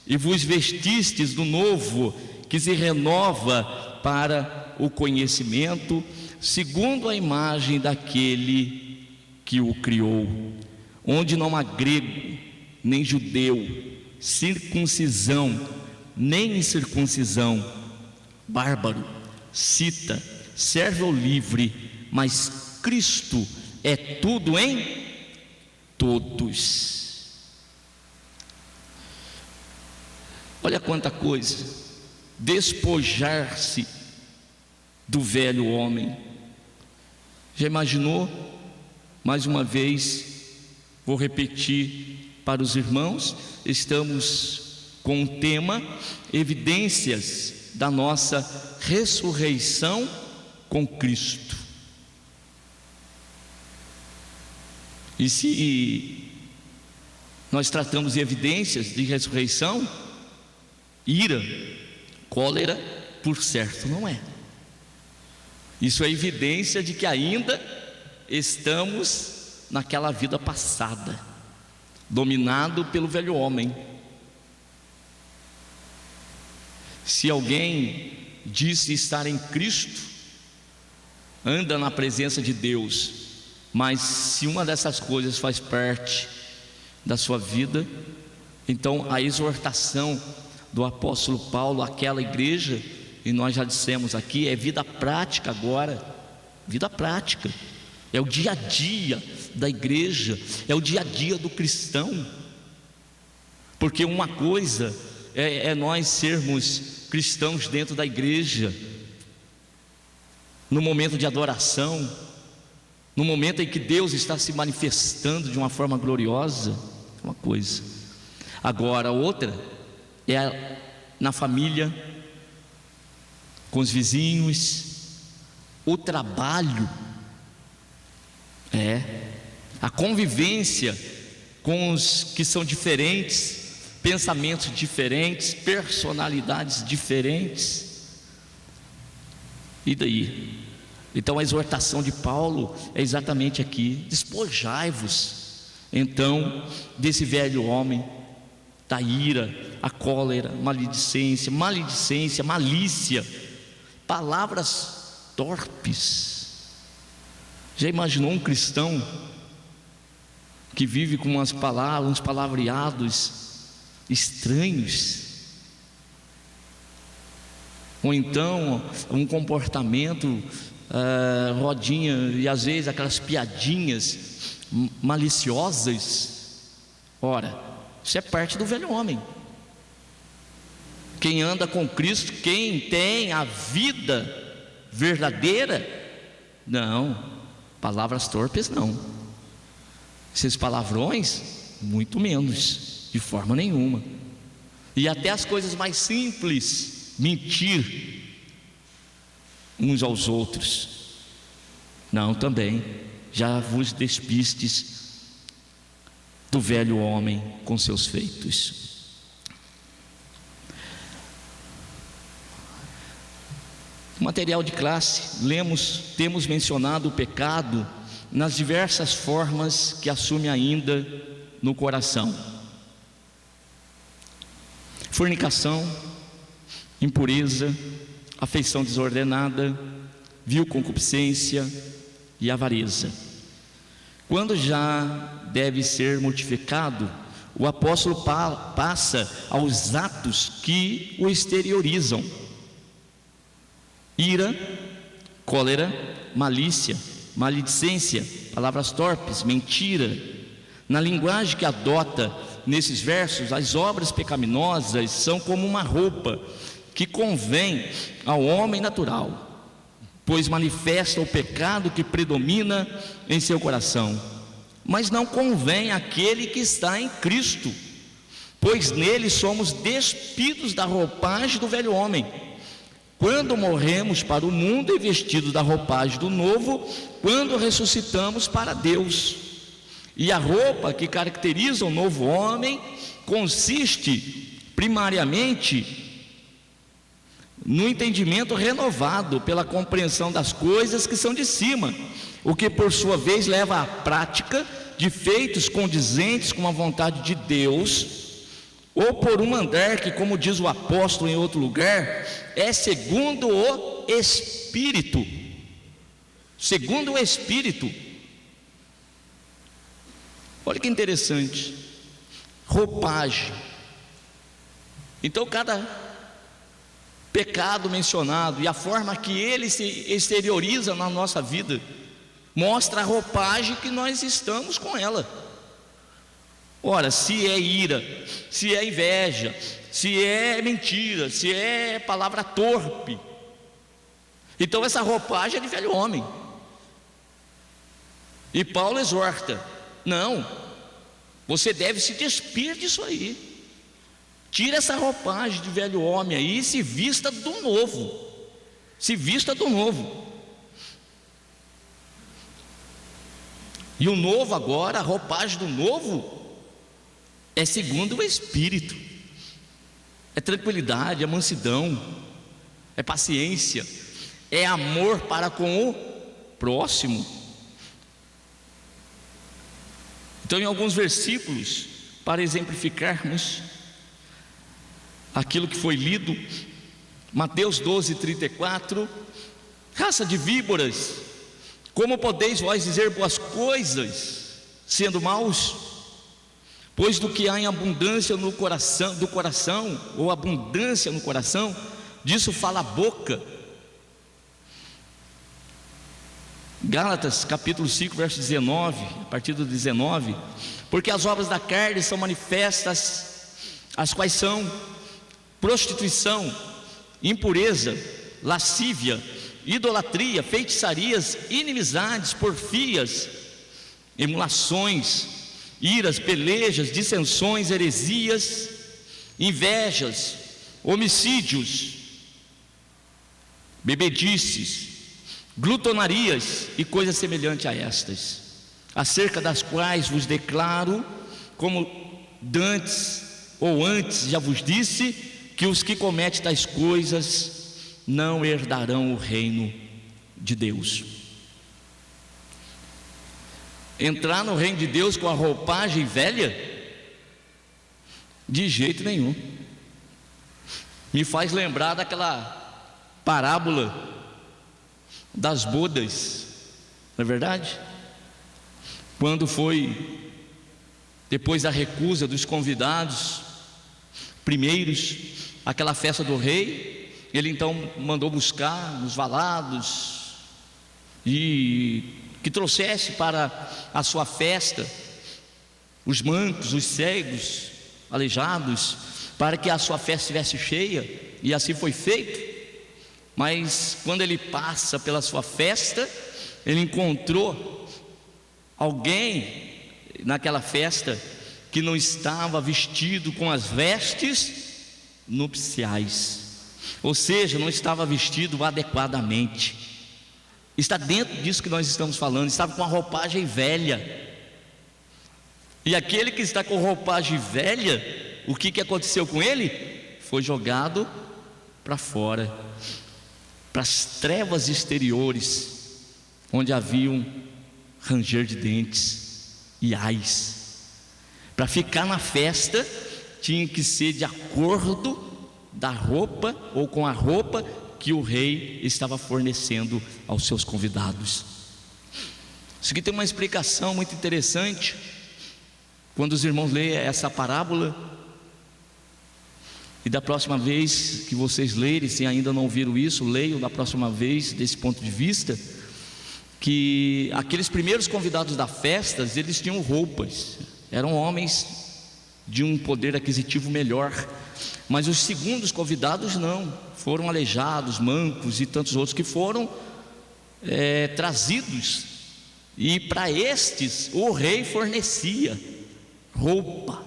[SPEAKER 2] e vos vestistes do novo, que se renova para o conhecimento, segundo a imagem daquele que o criou, onde não há grego, nem judeu, circuncisão, nem incircuncisão, bárbaro, cita, servo ou livre, mas Cristo é tudo em todos. Olha quanta coisa: despojar-se do velho homem. Já imaginou? Mais uma vez, vou repetir para os irmãos, estamos com o tema evidências da nossa ressurreição com Cristo. E se nós tratamos de evidências de ressurreição, ira, cólera, por certo não é. Isso é evidência de que ainda estamos naquela vida passada, dominado pelo velho homem. Se alguém diz estar em Cristo, anda na presença de Deus, mas se uma dessas coisas faz parte da sua vida, então a exortação do apóstolo Paulo àquela igreja, e nós já dissemos aqui, é vida prática agora, vida prática, é o dia a dia da igreja, é o dia a dia do cristão. Porque uma coisa é nós sermos cristãos dentro da igreja, no momento de adoração, no momento em que Deus está se manifestando de uma forma gloriosa, uma coisa. Agora, outra é na família, com os vizinhos, o trabalho, a convivência com os que são diferentes, pensamentos diferentes, personalidades diferentes. E daí? Então a exortação de Paulo é exatamente aqui: despojai-vos então desse velho homem, da ira, a cólera, maledicência, malícia, palavras torpes. Já imaginou um cristão que vive com umas palavras, uns palavreados estranhos? Ou então um comportamento rodinha, e às vezes aquelas piadinhas maliciosas. Ora, isso é parte do velho homem. Quem anda com Cristo, quem tem a vida verdadeira, não, palavras torpes não, esses palavrões, muito menos, de forma nenhuma. E até as coisas mais simples, mentir uns aos outros, não, também. Já vos despistes do velho homem com seus feitos. Material de classe, temos mencionado o pecado nas diversas formas que assume ainda no coração: fornicação, impureza, afeição desordenada, vil concupiscência e avareza. Quando já deve ser mortificado, o apóstolo passa aos atos que o exteriorizam: ira, cólera, malícia, maledicência, palavras torpes, mentira. Na linguagem que adota nesses versos, as obras pecaminosas são como uma roupa que convém ao homem natural, pois manifesta o pecado que predomina em seu coração, mas não convém àquele que está em Cristo, pois nele somos despidos da roupagem do velho homem, quando morremos para o mundo, e vestidos da roupagem do novo, quando ressuscitamos para Deus. E a roupa que caracteriza o novo homem consiste primariamente no entendimento renovado pela compreensão das coisas que são de cima, o que por sua vez leva à prática de feitos condizentes com a vontade de Deus, ou por um andar que, como diz o apóstolo em outro lugar, é segundo o Espírito. Segundo o Espírito. Olha que interessante. Roupagem. Então cada pecado mencionado e a forma que ele se exterioriza na nossa vida mostra a roupagem que nós estamos com ela. Ora, se é ira, se é inveja, se é mentira, se é palavra torpe, então essa roupagem é de velho homem. E Paulo exorta: não, você deve se despir disso aí. Tira essa roupagem de velho homem aí e se vista do novo. Se vista do novo. E o novo agora, a roupagem do novo, é segundo o Espírito. É tranquilidade, é mansidão, é paciência, é amor para com o próximo. Então, em alguns versículos, para exemplificarmos aquilo que foi lido, Mateus 12:34, raça de víboras, como podeis vós dizer boas coisas, sendo maus? Pois do que há em abundância no coração, ou abundância no coração, disso fala a boca. Gálatas capítulo 5, verso 19, a partir do 19: porque as obras da carne são manifestas, as quais são prostituição, impureza, lascívia, idolatria, feitiçarias, inimizades, porfias, emulações, iras, pelejas, dissensões, heresias, invejas, homicídios, bebedices, glutonarias e coisas semelhantes a estas, acerca das quais vos declaro, como dantes ou antes já vos disse, que os que cometem tais coisas não herdarão o reino de Deus. Entrar no reino de Deus com a roupagem velha? De jeito nenhum. Me faz lembrar daquela parábola das bodas, não é verdade? Quando foi, depois da recusa dos convidados primeiros, aquela festa do rei, ele então mandou buscar nos valados e que trouxesse para a sua festa os mancos, os cegos, aleijados, para que a sua festa estivesse cheia, e assim foi feito. Mas quando ele passa pela sua festa, ele encontrou alguém naquela festa que não estava vestido com as vestes nupciais, ou seja, não estava vestido adequadamente. Está dentro disso que nós estamos falando, estava com a roupagem velha. E aquele que está com roupagem velha, o que aconteceu com ele? Foi jogado para fora, para as trevas exteriores, onde havia um ranger de dentes e ais. Para ficar na festa, tinha que ser de acordo da roupa, ou com a roupa que o rei estava fornecendo aos seus convidados. Isso aqui tem uma explicação muito interessante. Quando os irmãos leem essa parábola, e da próxima vez que vocês lerem, se ainda não viram isso, leiam da próxima vez desse ponto de vista, que aqueles primeiros convidados da festa, eles tinham roupas, eram homens de um poder aquisitivo melhor, mas os segundos convidados não, foram aleijados, mancos e tantos outros que foram trazidos, e para estes o rei fornecia roupa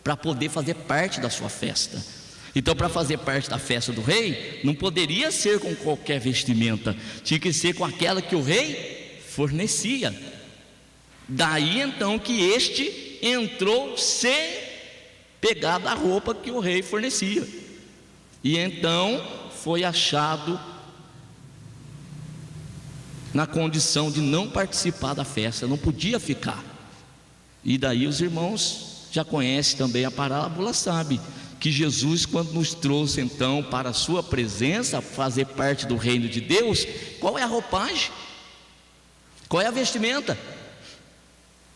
[SPEAKER 2] para poder fazer parte da sua festa. Então, para fazer parte da festa do rei, não poderia ser com qualquer vestimenta, tinha que ser com aquela que o rei fornecia. Daí então que este entrou sem pegar da roupa que o rei fornecia, e então foi achado na condição de não participar da festa, não podia ficar. E daí os irmãos já conhecem também a parábola, sabe que Jesus, quando nos trouxe então para a sua presença, fazer parte do reino de Deus, qual é a roupagem? Qual é a vestimenta?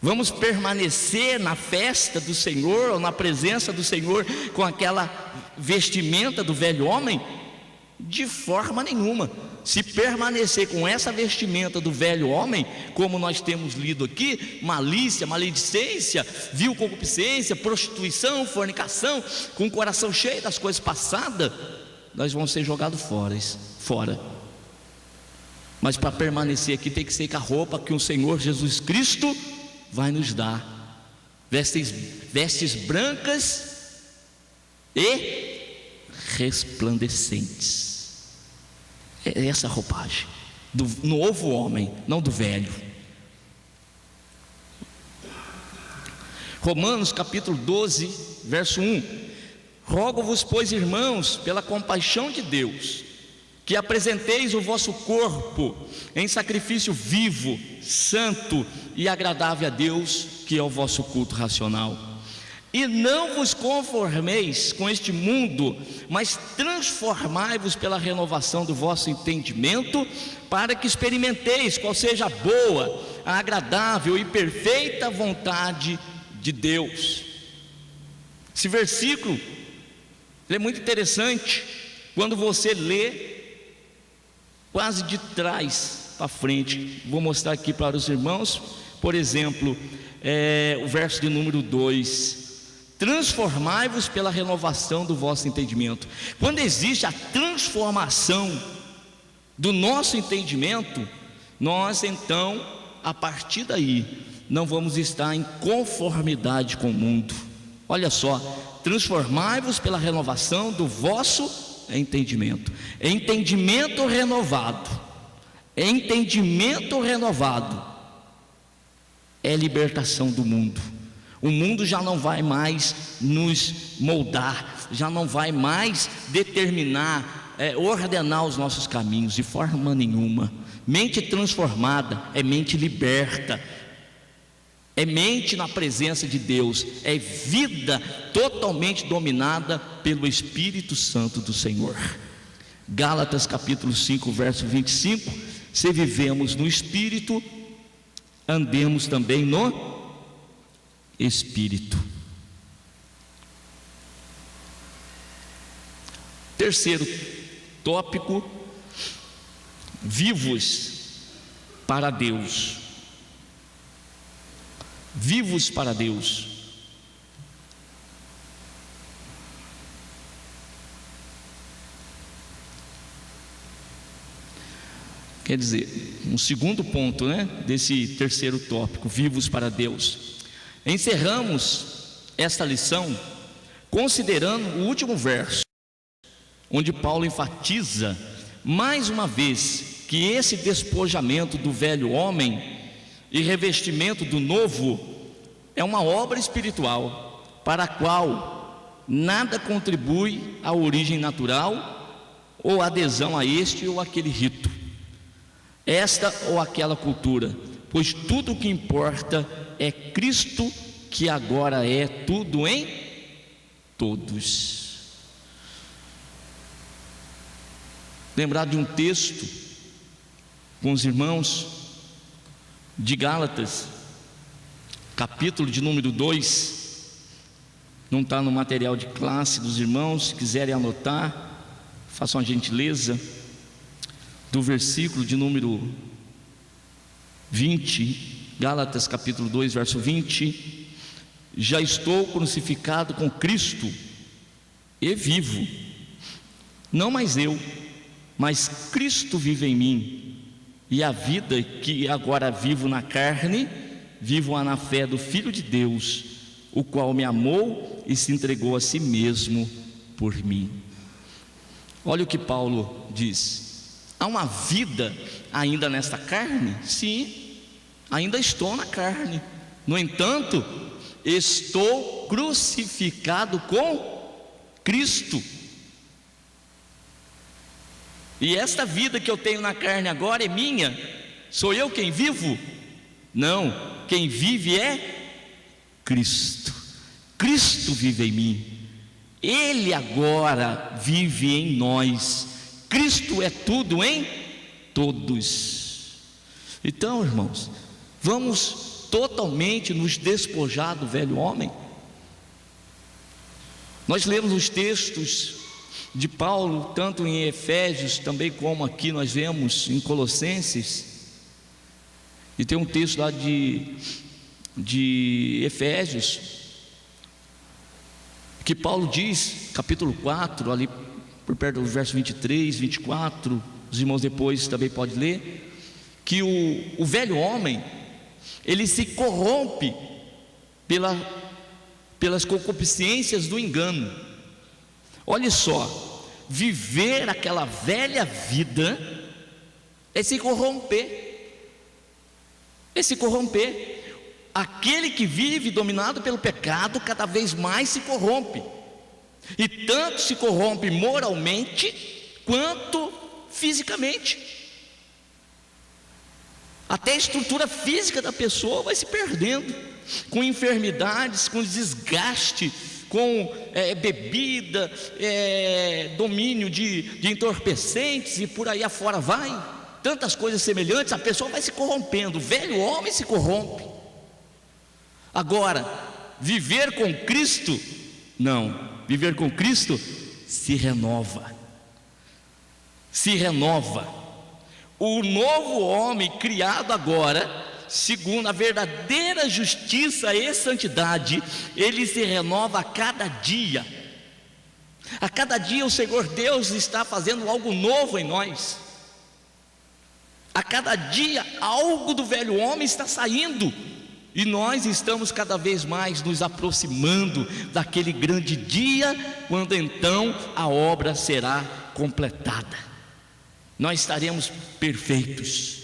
[SPEAKER 2] Vamos permanecer na festa do Senhor, ou na presença do Senhor, com aquela vestimenta do velho homem? De forma nenhuma. Se permanecer com essa vestimenta do velho homem, como nós temos lido aqui, malícia, maledicência, vil concupiscência, prostituição, fornicação, com o coração cheio das coisas passadas, nós vamos ser jogados fora. Mas para permanecer aqui tem que ser com a roupa que o Senhor Jesus Cristo vai nos dar, vestes brancas e resplandecentes. É essa roupagem do novo homem, não do velho. Romanos capítulo 12, verso 1: rogo-vos, pois, irmãos, pela compaixão de Deus, que apresenteis o vosso corpo em sacrifício vivo, santo e agradável a Deus, que é o vosso culto racional. E não vos conformeis com este mundo, mas transformai-vos pela renovação do vosso entendimento, para que experimenteis qual seja a boa, a agradável e perfeita vontade de Deus. Esse versículo é muito interessante. Quando você lê quase de trás para frente, vou mostrar aqui para os irmãos, por exemplo, o verso de número 2: transformai-vos pela renovação do vosso entendimento. Quando existe a transformação do nosso entendimento, nós então, a partir daí, não vamos estar em conformidade com o mundo. Olha só, transformai-vos pela renovação do vosso entendimento. Entendimento renovado, entendimento renovado é libertação do mundo. O mundo já não vai mais nos moldar, já não vai mais determinar, ordenar os nossos caminhos de forma nenhuma. Mente transformada é mente liberta, é mente na presença de Deus, é vida totalmente dominada pelo Espírito Santo do Senhor. Gálatas capítulo 5, verso 25: se vivemos no Espírito, andemos também no Espírito. Terceiro tópico: vivos para Deus. Vivos para Deus. Quer dizer, um segundo ponto, desse terceiro tópico, vivos para Deus. Encerramos esta lição considerando o último verso, onde Paulo enfatiza mais uma vez que esse despojamento do velho homem e revestimento do novo é uma obra espiritual, para a qual nada contribui à origem natural ou adesão a este ou aquele rito, esta ou aquela cultura, pois tudo o que importa é Cristo, que agora é tudo em todos. Lembrar de um texto com os irmãos de Gálatas, capítulo de número 2, não está no material de classe dos irmãos. Se quiserem anotar, façam a gentileza, do versículo de número 20, Gálatas capítulo 2, verso 20: já estou crucificado com Cristo e vivo, não mais eu, mas Cristo vive em mim, e a vida que agora vivo na carne, vivo-a na fé do Filho de Deus, o qual me amou e se entregou a si mesmo por mim. Olha o que Paulo diz: há uma vida ainda nesta carne? Sim, ainda estou na carne. No entanto, estou crucificado com Cristo. E esta vida que eu tenho na carne agora é minha? Sou eu quem vivo? Não, quem vive é Cristo. Cristo vive em mim, Ele agora vive em nós. Cristo é tudo em todos. Então, irmãos, vamos totalmente nos despojar do velho homem. Nós lemos os textos de Paulo, tanto em Efésios, também como aqui nós vemos em Colossenses. E tem um texto lá de Efésios, que Paulo diz, capítulo 4, ali por perto do verso 23, 24, os irmãos depois também podem ler, que o velho homem, ele se corrompe pelas concupiscências do engano. Olha só, viver aquela velha vida é se corromper, Aquele que vive dominado pelo pecado cada vez mais se corrompe, e tanto se corrompe moralmente quanto fisicamente. Até a estrutura física da pessoa vai se perdendo, com enfermidades, com desgaste, com bebida, domínio de entorpecentes e por aí afora vai, tantas coisas semelhantes. A pessoa vai se corrompendo, o velho homem se corrompe. Agora, viver com Cristo, não, viver com Cristo se renova. O novo homem criado agora segundo a verdadeira justiça e santidade, ele se renova a cada dia. A cada dia o Senhor Deus está fazendo algo novo em nós. A cada dia algo do velho homem está saindo, e nós estamos cada vez mais nos aproximando daquele grande dia, quando então a obra será completada. Nós estaremos perfeitos,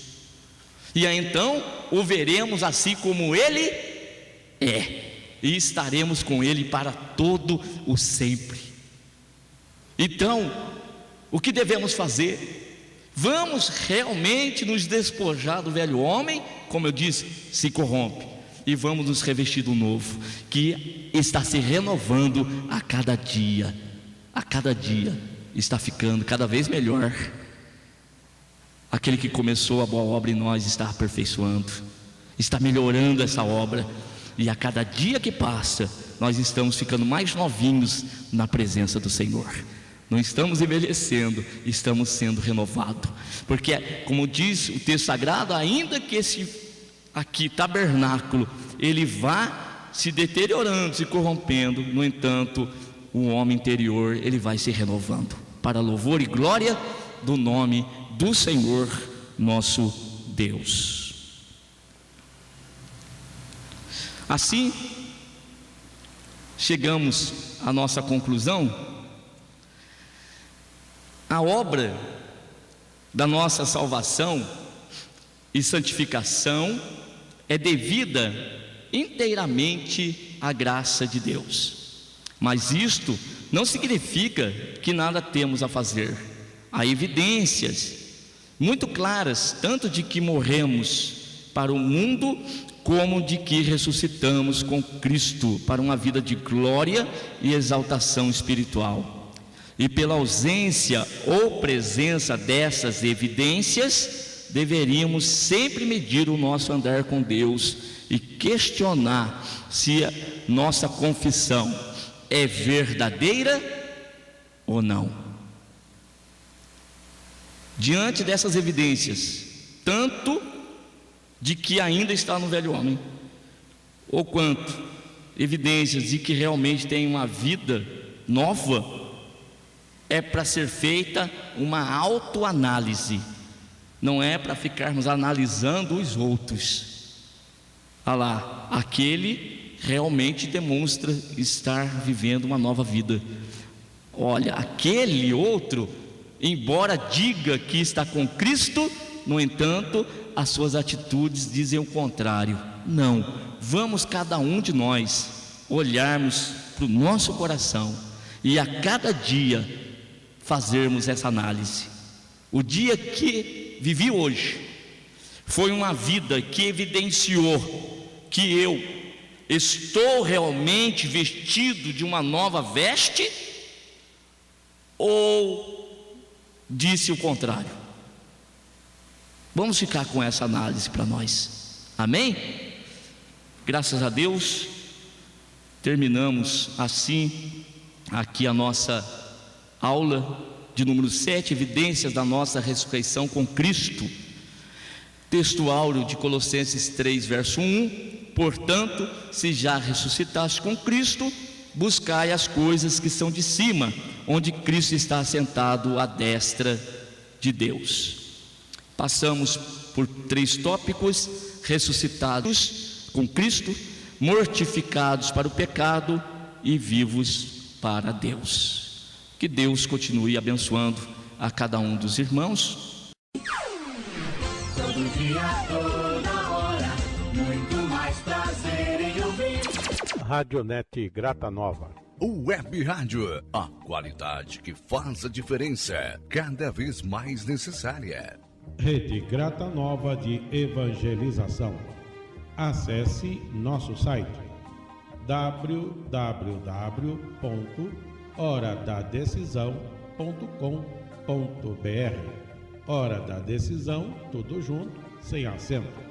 [SPEAKER 2] e aí então o veremos assim como Ele é, e estaremos com Ele para todo o sempre. Então, o que devemos fazer? Vamos realmente nos despojar do velho homem, como eu disse, se corrompe, e vamos nos revestir do novo, que está se renovando a cada dia. A cada dia está ficando cada vez melhor. Aquele que começou a boa obra em nós está aperfeiçoando, está melhorando essa obra, e a cada dia que passa nós estamos ficando mais novinhos na presença do Senhor. Não estamos envelhecendo, estamos sendo renovados, porque como diz o texto sagrado, ainda que esse aqui tabernáculo ele vá se deteriorando, se corrompendo, no entanto o homem interior ele vai se renovando, para louvor e glória do nome do Senhor nosso Deus. Assim chegamos à nossa conclusão. A obra da nossa salvação e santificação é devida inteiramente à graça de Deus, mas isto não significa que nada temos a fazer. Há evidências muito claras, tanto de que morremos para o mundo, como de que ressuscitamos com Cristo para uma vida de glória e exaltação espiritual. E pela ausência ou presença dessas evidências, deveríamos sempre medir o nosso andar com Deus e questionar se a nossa confissão é verdadeira ou não. Diante dessas evidências, tanto de que ainda está no velho homem, ou quanto evidências de que realmente tem uma vida nova, é para ser feita uma autoanálise, não é para ficarmos analisando os outros. Ah lá, aquele realmente demonstra estar vivendo uma nova vida. Olha, aquele outro, embora diga que está com Cristo, no entanto, as suas atitudes dizem o contrário. Não, vamos cada um de nós olharmos para o nosso coração e a cada dia fazermos essa análise. O dia que vivi hoje foi uma vida que evidenciou que eu estou realmente vestido de uma nova veste, ou disse o contrário? Vamos ficar com essa análise para nós. Amém? Graças a Deus, terminamos assim aqui a nossa aula de número 7, evidências da nossa ressurreição com Cristo. Texto áureo de Colossenses 3, verso 1: portanto, se já ressuscitaste com Cristo, buscai as coisas que são de cima, onde Cristo está assentado à destra de Deus. Passamos por 3 tópicos: ressuscitados com Cristo, mortificados para o pecado e vivos para Deus. Que Deus continue abençoando a cada um dos irmãos.
[SPEAKER 3] Todo dia, toda hora, muito mais prazer em ouvir.
[SPEAKER 1] Radionete Grata Nova.
[SPEAKER 4] Web Rádio, a qualidade que faz a diferença, cada vez mais necessária.
[SPEAKER 5] Rede Grata Nova de Evangelização. Acesse nosso site www.horadadecisão.com.br. Hora da Decisão, tudo junto, sem acento.